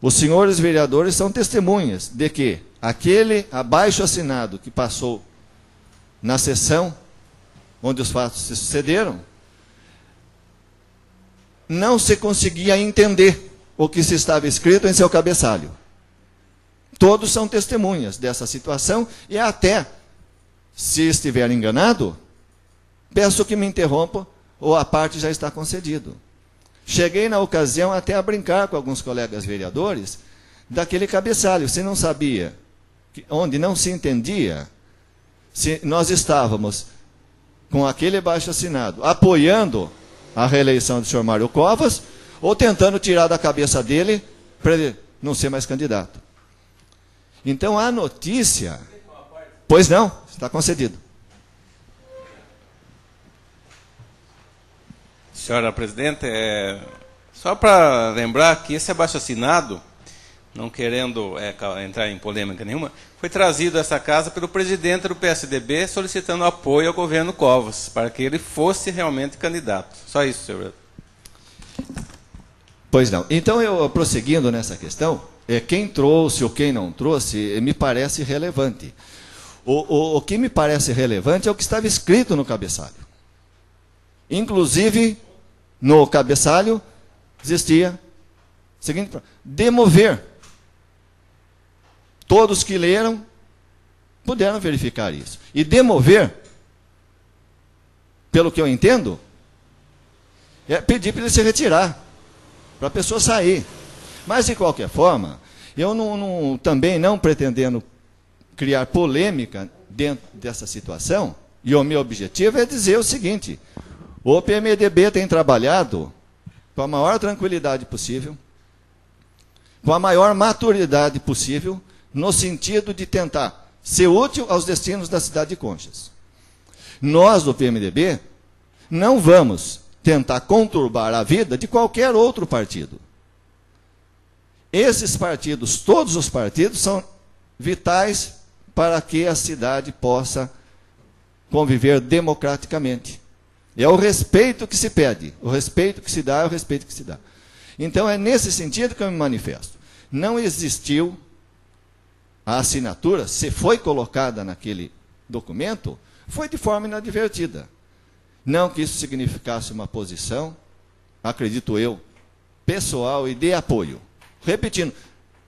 Os senhores vereadores são testemunhas de que aquele abaixo assinado que passou na sessão onde os fatos se sucederam, não se conseguia entender o que se estava escrito em seu cabeçalho. Todos são testemunhas dessa situação e até, se estiver enganado, peço que me interrompa ou a parte já está concedido. Cheguei na ocasião até a brincar com alguns colegas vereadores daquele cabeçalho. Se não sabia, onde não se entendia, se nós estávamos com aquele abaixo assinado apoiando a reeleição do senhor Mário Covas ou tentando tirar da cabeça dele para ele não ser mais candidato. Então a notícia... Pois não, está concedido. Senhora Presidente, só para lembrar que esse abaixo-assinado, não querendo entrar em polêmica nenhuma, foi trazido a essa casa pelo presidente do PSDB solicitando apoio ao governo Covas, para que ele fosse realmente candidato. Só isso, senhor. Pois não. Então, eu prosseguindo nessa questão, quem trouxe ou quem não trouxe, me parece relevante. O que me parece relevante é o que estava escrito no cabeçalho. Inclusive, no cabeçalho, existia o seguinte: demover. Todos que leram puderam verificar isso. E demover, pelo que eu entendo, é pedir para ele se retirar, para a pessoa sair. Mas, de qualquer forma, eu também não pretendendo criar polêmica dentro dessa situação, e o meu objetivo é dizer o seguinte: o PMDB tem trabalhado com a maior tranquilidade possível, com a maior maturidade possível, no sentido de tentar ser útil aos destinos da cidade de Conchas. Nós, do PMDB, não vamos tentar conturbar a vida de qualquer outro partido. Esses partidos, todos os partidos, são vitais para que a cidade possa conviver democraticamente. É o respeito que se pede, o respeito que se dá é o respeito que se dá. Então, é nesse sentido que eu me manifesto. Não existiu a assinatura, se foi colocada naquele documento, foi de forma inadvertida. Não que isso significasse uma posição, acredito eu, pessoal e de apoio. Repetindo,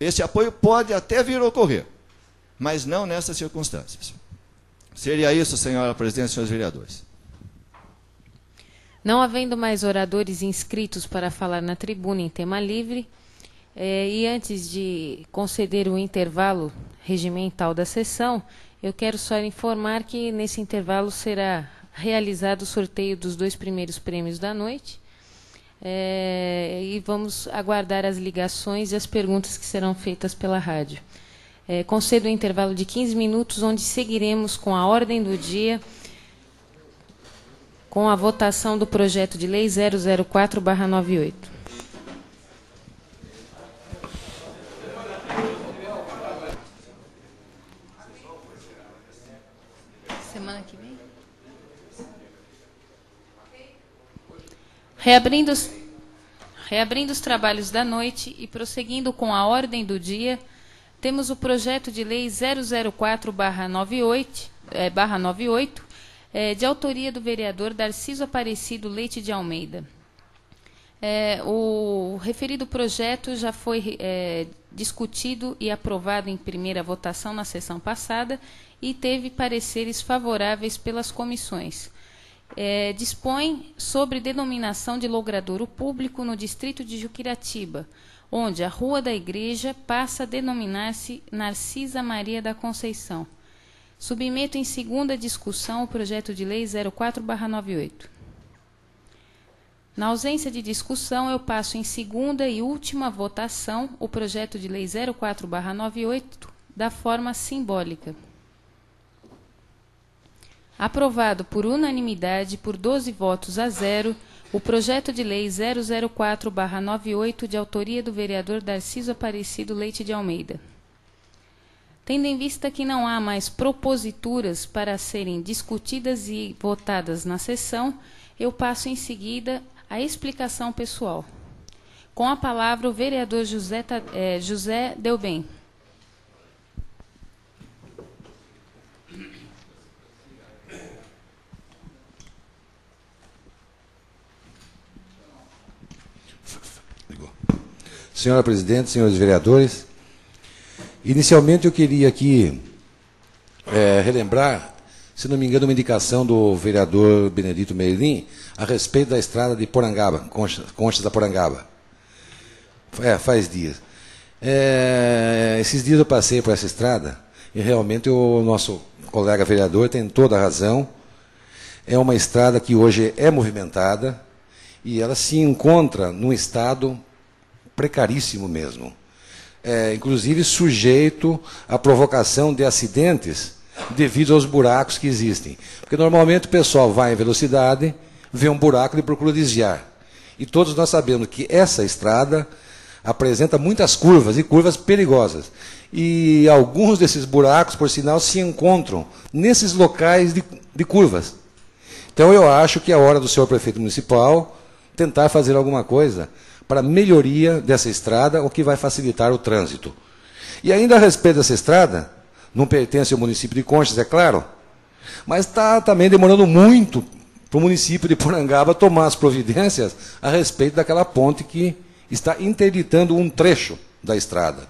esse apoio pode até vir a ocorrer, mas não nessas circunstâncias. Seria isso, senhora presidente e senhores vereadores. Não havendo mais oradores inscritos para falar na tribuna em tema livre, e antes de conceder o intervalo regimental da sessão, eu quero só informar que nesse intervalo será realizado o sorteio dos 2 primeiros prêmios da noite, e vamos aguardar as ligações e as perguntas que serão feitas pela rádio. Concedo um intervalo de 15 minutos, onde seguiremos com a ordem do dia, com a votação do projeto de lei 004/98. Semana que vem? Reabrindo os trabalhos da noite e prosseguindo com a ordem do dia, Temos o projeto de lei 004/98, de autoria do vereador Darciso Aparecido Leite de Almeida. O referido projeto já foi discutido e aprovado em primeira votação na sessão passada e teve pareceres favoráveis pelas comissões. Dispõe sobre denominação de logradouro público no distrito de Juquiratiba, onde a Rua da Igreja passa a denominar-se Narcisa Maria da Conceição. Submeto em segunda discussão o projeto de lei 04/98. Na ausência de discussão, eu passo em segunda e última votação o projeto de lei 04/98 da forma simbólica. Aprovado por unanimidade por 12 votos a 0, o projeto de lei 004/98 de autoria do vereador Darciso Aparecido Leite de Almeida. Tendo em vista que não há mais proposituras para serem discutidas e votadas na sessão, eu passo em seguida a explicação pessoal. Com a palavra o vereador José Delbem. Senhora Presidente, senhores vereadores, inicialmente eu queria aqui relembrar, se não me engano, uma indicação do vereador Benedito Meirelin a respeito da estrada de Porangaba, Conchas da Porangaba. Faz dias. Esses dias eu passei por essa estrada e realmente o nosso colega vereador tem toda a razão. É uma estrada que hoje é movimentada e ela se encontra num estado precaríssimo mesmo. Inclusive sujeito à provocação de acidentes devido aos buracos que existem. Porque normalmente o pessoal vai em velocidade, vê um buraco e procura desviar. E todos nós sabemos que essa estrada apresenta muitas curvas, e curvas perigosas. E alguns desses buracos, por sinal, se encontram nesses locais de curvas. Então eu acho que é hora do senhor prefeito municipal tentar fazer alguma coisa para melhoria dessa estrada, o que vai facilitar o trânsito. E ainda a respeito dessa estrada, não pertence ao município de Conchas, é claro, mas está também demorando muito para o município de Porangaba tomar as providências a respeito daquela ponte que está interditando um trecho da estrada.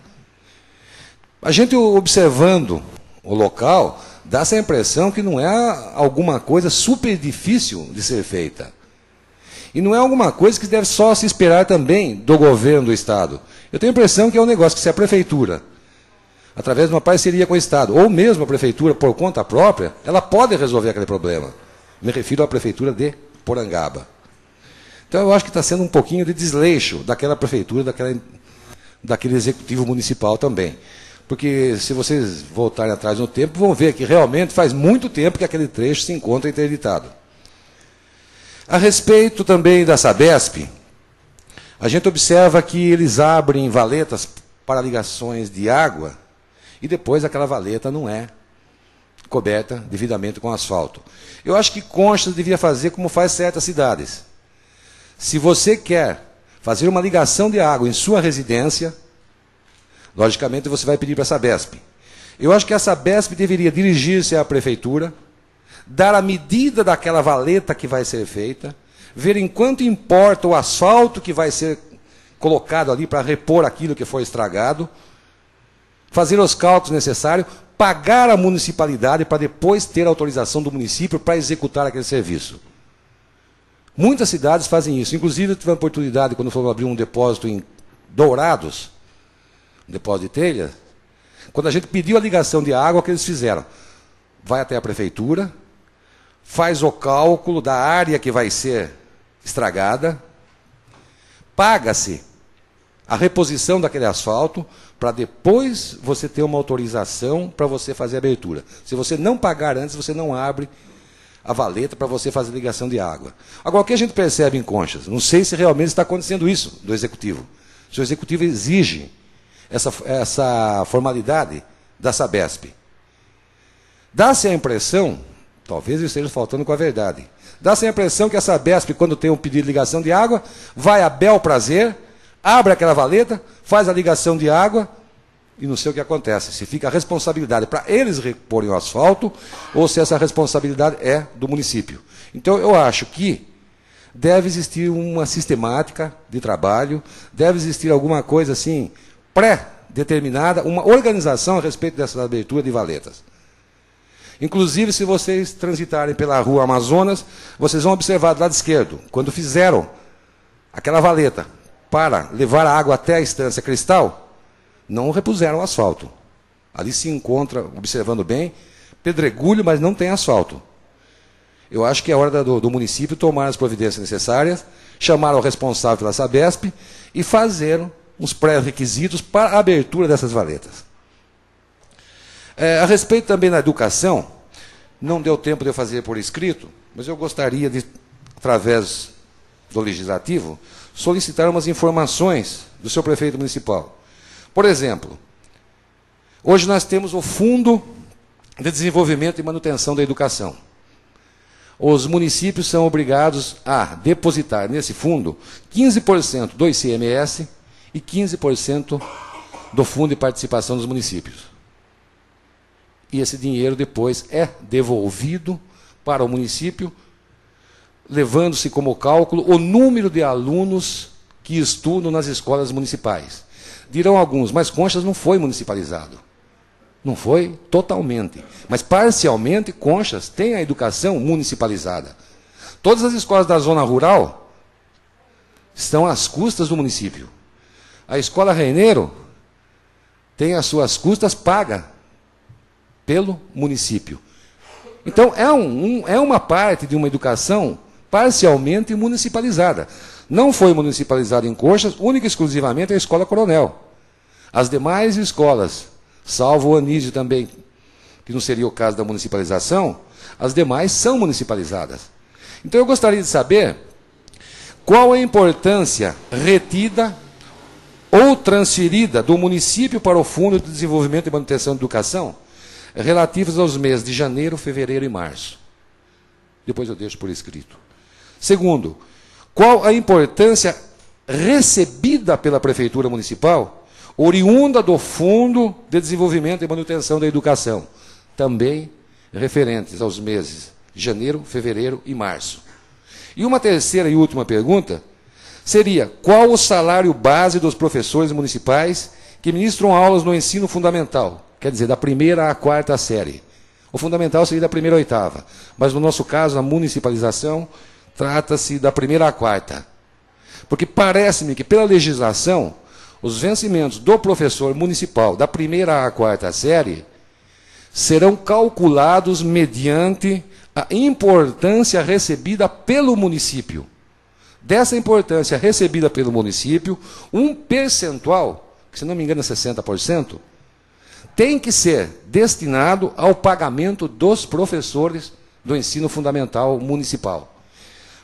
A gente observando o local, dá essa impressão que não é alguma coisa super difícil de ser feita. E não é alguma coisa que deve só se esperar também do governo do Estado. Eu tenho a impressão que é um negócio que se a Prefeitura, através de uma parceria com o Estado, ou mesmo a Prefeitura por conta própria, ela pode resolver aquele problema. Me refiro à Prefeitura de Porangaba. Então eu acho que está sendo um pouquinho de desleixo daquela Prefeitura, daquele Executivo Municipal também. Porque se vocês voltarem atrás no tempo, vão ver que realmente faz muito tempo que aquele trecho se encontra interditado. A respeito também da Sabesp, a gente observa que eles abrem valetas para ligações de água e depois aquela valeta não é coberta devidamente com asfalto. Eu acho que Conchas devia fazer como faz certas cidades. Se você quer fazer uma ligação de água em sua residência, logicamente você vai pedir para a Sabesp. Eu acho que a Sabesp deveria dirigir-se à Prefeitura, dar a medida daquela valeta que vai ser feita, ver em quanto importa o asfalto que vai ser colocado ali para repor aquilo que foi estragado, fazer os cálculos necessários, pagar a municipalidade para depois ter a autorização do município para executar aquele serviço. Muitas cidades fazem isso. Inclusive, eu tive a oportunidade, quando for abrir um depósito em Dourados, um depósito de telha, quando a gente pediu a ligação de água, o que eles fizeram? Vai até a Prefeitura, faz o cálculo da área que vai ser estragada, paga-se a reposição daquele asfalto, para depois você ter uma autorização para você fazer a abertura. Se você não pagar antes, você não abre a valeta para você fazer ligação de água. Agora, o que a gente percebe em Conchas? Não sei se realmente está acontecendo isso do Executivo. Se o Executivo exige essa formalidade da Sabesp. Dá-se a impressão, talvez eu esteja faltando com a verdade, dá-se a impressão que a Sabesp, quando tem um pedido de ligação de água, vai a bel prazer, abre aquela valeta, faz a ligação de água e não sei o que acontece. Se fica a responsabilidade para eles reporem o asfalto ou se essa responsabilidade é do município. Então, eu acho que deve existir uma sistemática de trabalho, deve existir alguma coisa assim pré-determinada, uma organização a respeito dessa abertura de valetas. Inclusive, se vocês transitarem pela rua Amazonas, vocês vão observar do lado esquerdo, quando fizeram aquela valeta para levar a água até a Estância Cristal, não repuseram o asfalto. Ali se encontra, observando bem, pedregulho, mas não tem asfalto. Eu acho que é hora do município tomar as providências necessárias, chamar o responsável pela Sabesp e fazer os pré-requisitos para a abertura dessas valetas. A respeito também da educação, não deu tempo de eu fazer por escrito, mas eu gostaria de, através do Legislativo, solicitar umas informações do seu prefeito municipal. Por exemplo, hoje nós temos o Fundo de Desenvolvimento e Manutenção da Educação. Os municípios são obrigados a depositar nesse fundo 15% do ICMS e 15% do Fundo de Participação dos Municípios. E esse dinheiro depois é devolvido para o município, levando-se como cálculo o número de alunos que estudam nas escolas municipais. Dirão alguns, mas Conchas não foi municipalizado. Não foi totalmente. Mas parcialmente Conchas tem a educação municipalizada. Todas as escolas da zona rural estão às custas do município. A escola Reineiro tem as suas custas pagas pelo município. Então, é uma parte de uma educação parcialmente municipalizada. Não foi municipalizada em Conchas, única e exclusivamente a Escola Coronel. As demais escolas, salvo o Anísio também, que não seria o caso da municipalização, as demais são municipalizadas. Então, eu gostaria de saber qual a importância retida ou transferida do município para o Fundo de Desenvolvimento e Manutenção da Educação, relativos aos meses de janeiro, fevereiro e março. Depois eu deixo por escrito. Segundo, qual a importância recebida pela Prefeitura Municipal, oriunda do Fundo de Desenvolvimento e Manutenção da Educação, também referentes aos meses de janeiro, fevereiro e março. E uma terceira e última pergunta seria, qual o salário base dos professores municipais que ministram aulas no ensino fundamental? Quer dizer, da primeira à quarta série. O fundamental seria da primeira à oitava. Mas, no nosso caso, a municipalização trata-se da primeira à quarta. Porque parece-me que, pela legislação, os vencimentos do professor municipal da primeira à quarta série serão calculados mediante a importância recebida pelo município. Dessa importância recebida pelo município, um percentual, que se não me engano é 60%, tem que ser destinado ao pagamento dos professores do ensino fundamental municipal.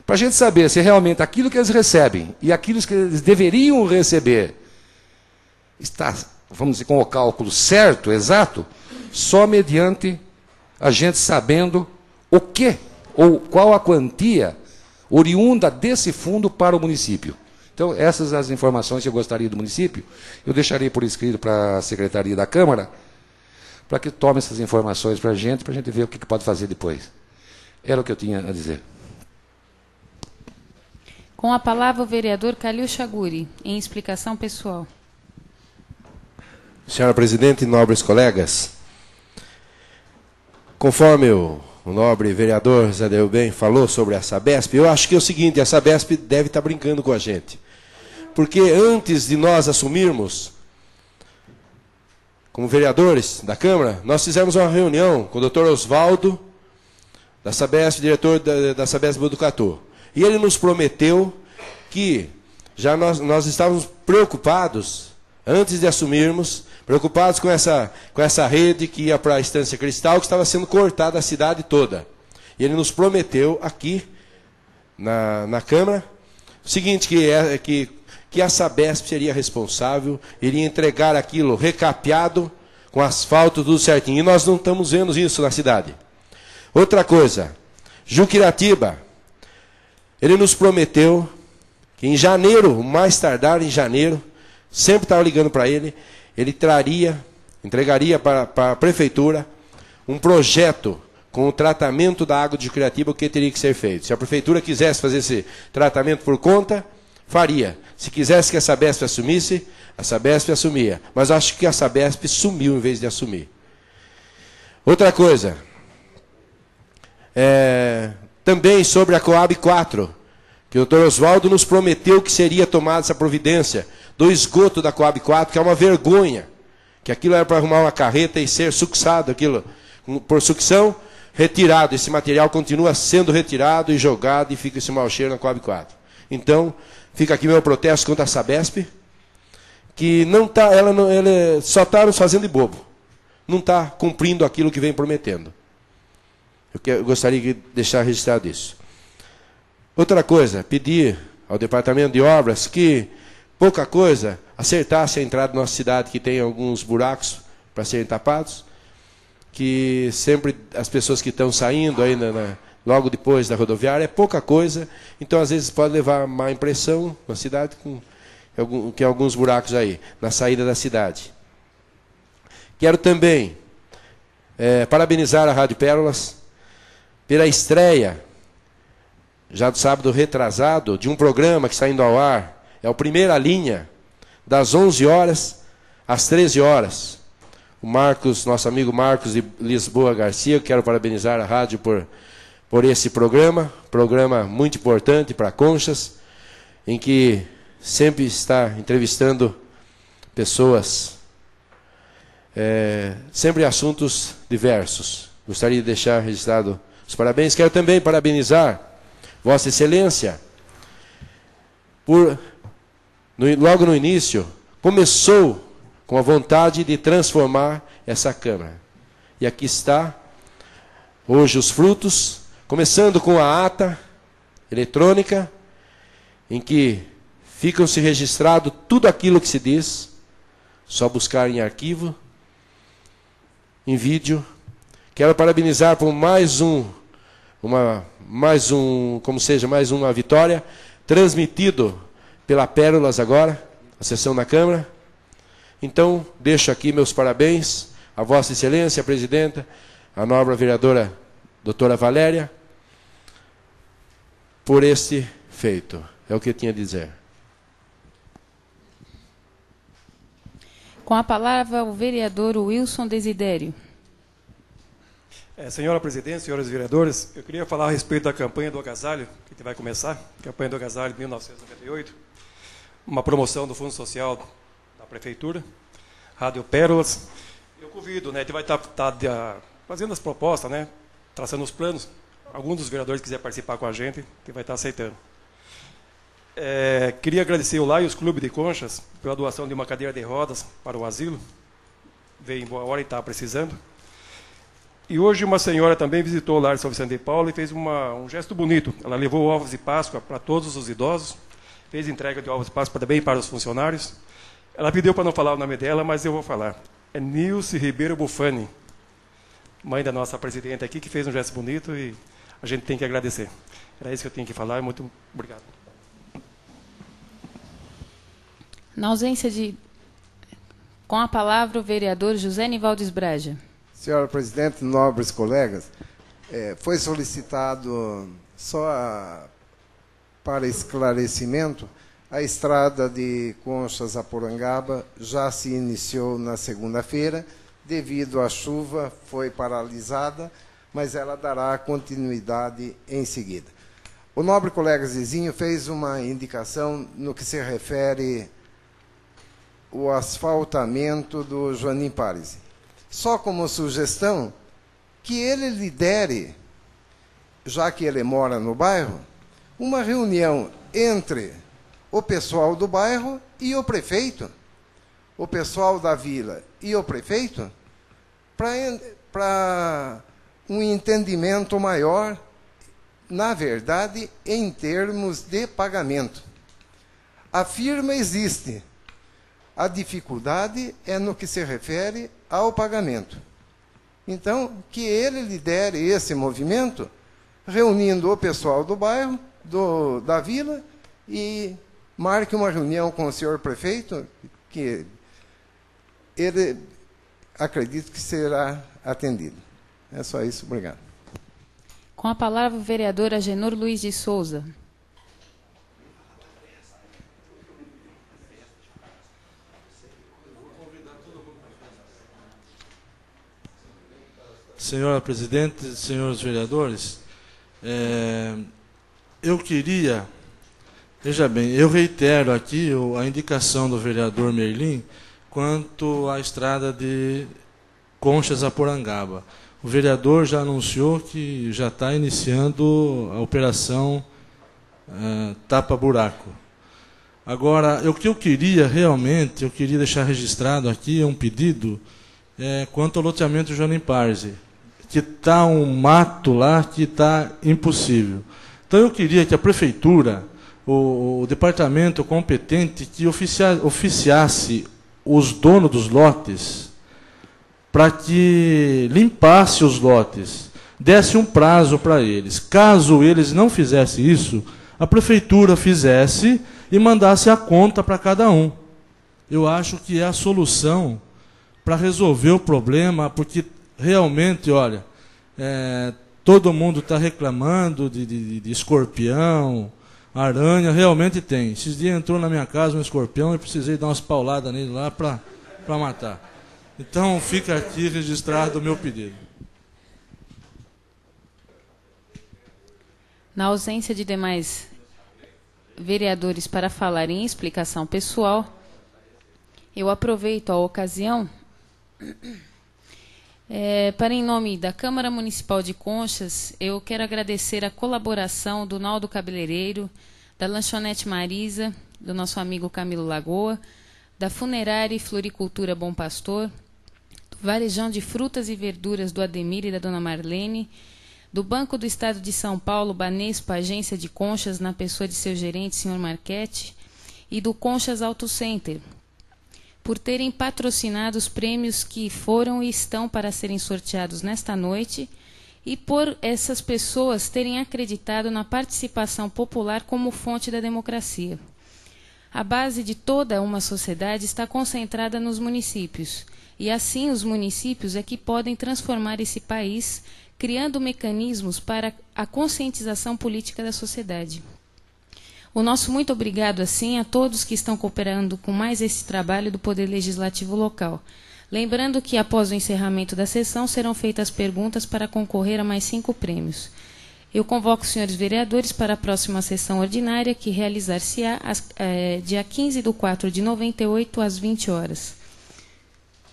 Para a gente saber se realmente aquilo que eles recebem e aquilo que eles deveriam receber está, vamos dizer, com o cálculo certo, exato, só mediante a gente sabendo o que, ou qual a quantia oriunda desse fundo para o município. Então, essas são as informações que eu gostaria do município. Eu deixarei por escrito para a Secretaria da Câmara, para que tome essas informações para a gente ver o que pode fazer depois. Era o que eu tinha a dizer. Com a palavra o vereador Calil Chaguri, em explicação pessoal. Senhora Presidente e nobres colegas, conforme o nobre vereador Zé Delben falou sobre a Sabesp, eu acho que é o seguinte, a Sabesp deve estar brincando com a gente. Porque antes de nós assumirmos, como vereadores da Câmara, nós fizemos uma reunião com o Dr. Oswaldo, da Sabesp, diretor da Sabesp Botucatu. E ele nos prometeu que já nós estávamos preocupados, antes de assumirmos, preocupados com essa rede que ia para a Estância Cristal, que estava sendo cortada a cidade toda. E ele nos prometeu aqui, na Câmara, o seguinte, que a Sabesp seria responsável, iria entregar aquilo recapeado, com asfalto, tudo certinho. E nós não estamos vendo isso na cidade. Outra coisa, Juquiratiba, ele nos prometeu que em janeiro, mais tardar em janeiro, sempre estava ligando para ele, ele entregaria para a prefeitura um projeto com o tratamento da água de Curitiba, o que teria que ser feito. Se a prefeitura quisesse fazer esse tratamento por conta, faria. Se quisesse que a Sabesp assumisse, a Sabesp assumia. Mas acho que a Sabesp sumiu em vez de assumir. Outra coisa, também sobre a Coab 4, que o Dr. Oswaldo nos prometeu que seria tomada essa providência do esgoto da Coab 4, que é uma vergonha, que aquilo era para arrumar uma carreta e ser succionado, aquilo por sucção, retirado. Esse material continua sendo retirado e jogado e fica esse mau cheiro na Coab 4. Então, fica aqui meu protesto contra a Sabesp, que não tá, ela só está nos fazendo de bobo. Não está cumprindo aquilo que vem prometendo. Eu gostaria de deixar registrado isso. Outra coisa, pedir ao Departamento de Obras que, pouca coisa, acertasse a entrada da nossa cidade, que tem alguns buracos para serem tapados, que sempre as pessoas que estão saindo ainda logo depois da rodoviária, é pouca coisa, então às vezes pode levar má impressão na cidade, que alguns buracos aí, na saída da cidade. Quero também parabenizar a Rádio Pérolas pela estreia, já do sábado retrasado, de um programa que está indo ao ar, é o Primeira Linha, das 11 horas às 13 horas. O Marcos, nosso amigo Marcos de Lisboa Garcia, eu quero parabenizar a rádio por esse programa muito importante para Conchas, em que sempre está entrevistando pessoas, sempre assuntos diversos. Gostaria de deixar registrado os parabéns. Quero também parabenizar Vossa Excelência logo no início, começou com a vontade de transformar essa Câmara. E aqui está, hoje, os frutos, começando com a ata eletrônica, em que ficam-se registrado tudo aquilo que se diz, só buscar em arquivo, em vídeo. Quero parabenizar por mais uma vitória, transmitido pela Pérolas agora, a sessão da Câmara. Então, deixo aqui meus parabéns a Vossa Excelência, a Presidenta, a nobre vereadora doutora Valéria, por este feito. É o que eu tinha a dizer. Com a palavra, o vereador Wilson Desidério. Senhora Presidente, senhores vereadores, eu queria falar a respeito da campanha do agasalho, que vai começar, campanha do agasalho de 1998, uma promoção do Fundo Social da Prefeitura, Rádio Pérolas. Eu convido, né, a gente vai estar fazendo as propostas, né, traçando os planos, algum dos vereadores que quiser participar com a gente, que vai estar aceitando. Queria agradecer o Laios Clube de Conchas pela doação de uma cadeira de rodas para o asilo, veio em boa hora e estava precisando. E hoje uma senhora também visitou o Lar São Vicente de Paulo e fez um gesto bonito. Ela levou ovos de Páscoa para todos os idosos, fez entrega de ovos de Páscoa também para os funcionários. Ela pediu para não falar o nome dela, mas eu vou falar. É Nilce Ribeiro Bufani, mãe da nossa presidente aqui, que fez um gesto bonito e a gente tem que agradecer. Era isso que eu tinha que falar. Muito obrigado. Na ausência de... Com a palavra, o vereador José Nivaldes Braja. Senhora Presidente, nobres colegas, foi solicitado só para esclarecimento, a estrada de Conchas a Porangaba já se iniciou na segunda-feira, devido à chuva foi paralisada, mas ela dará continuidade em seguida. O nobre colega Zizinho fez uma indicação no que se refere ao asfaltamento do Joanim Pares. Só como sugestão, que ele lidere, já que ele mora no bairro, uma reunião entre o pessoal do bairro e o prefeito, o pessoal da vila e o prefeito, para um entendimento maior, na verdade, em termos de pagamento. A firma existe. A dificuldade é no que se refere ao pagamento. Então, que ele lidere esse movimento, reunindo o pessoal do bairro, da vila, e marque uma reunião com o senhor prefeito, que ele acredito que será atendido. É só isso, obrigado. Com a palavra o vereador Agenor Luiz de Souza. Senhora presidente, senhores vereadores, eu queria, veja bem, eu reitero aqui a indicação do vereador Merlim quanto à estrada de Conchas a Porangaba. O vereador já anunciou que já está iniciando a operação tapa-buraco. Agora, o que eu queria realmente, eu queria deixar registrado aqui um pedido quanto ao loteamento Joanim Parze, que está um mato lá que está impossível. Então eu queria que a prefeitura, o departamento competente, que oficiasse os donos dos lotes para que limpasse os lotes, desse um prazo para eles. Caso eles não fizessem isso, a prefeitura fizesse e mandasse a conta para cada um. Eu acho que é a solução para resolver o problema, porque realmente, olha, todo mundo está reclamando de escorpião, aranha, realmente tem. Esses dias entrou na minha casa um escorpião e precisei dar umas pauladas nele lá para matar. Então, fica aqui registrado o meu pedido. Na ausência de demais vereadores para falar em explicação pessoal, eu aproveito a ocasião para, em nome da Câmara Municipal de Conchas, eu quero agradecer a colaboração do Naldo Cabeleireiro, da Lanchonete Marisa, do nosso amigo Camilo Lagoa, da Funerária e Floricultura Bom Pastor, do Varejão de Frutas e Verduras do Ademir e da Dona Marlene, do Banco do Estado de São Paulo, Banespa, Agência de Conchas, na pessoa de seu gerente, Sr. Marchetti, e do Conchas Auto Center, por terem patrocinado os prêmios que foram e estão para serem sorteados nesta noite e por essas pessoas terem acreditado na participação popular como fonte da democracia. A base de toda uma sociedade está concentrada nos municípios, e assim os municípios é que podem transformar esse país, criando mecanismos para a conscientização política da sociedade. O nosso muito obrigado, assim, a todos que estão cooperando com mais esse trabalho do Poder Legislativo local. Lembrando que, após o encerramento da sessão, serão feitas perguntas para concorrer a mais 5 prêmios. Eu convoco os senhores vereadores para a próxima sessão ordinária, que realizar-se-á dia 15/4/98, às 20 horas.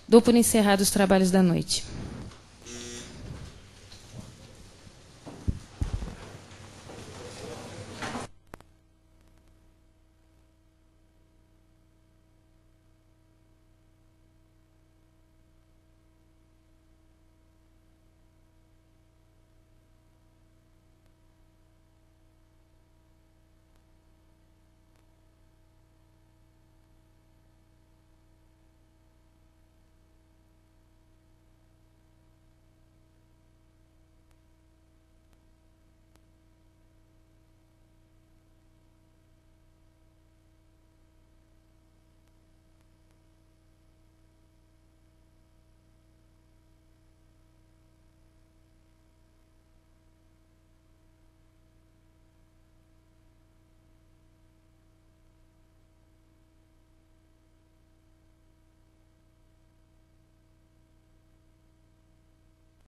Dou por encerrados os trabalhos da noite.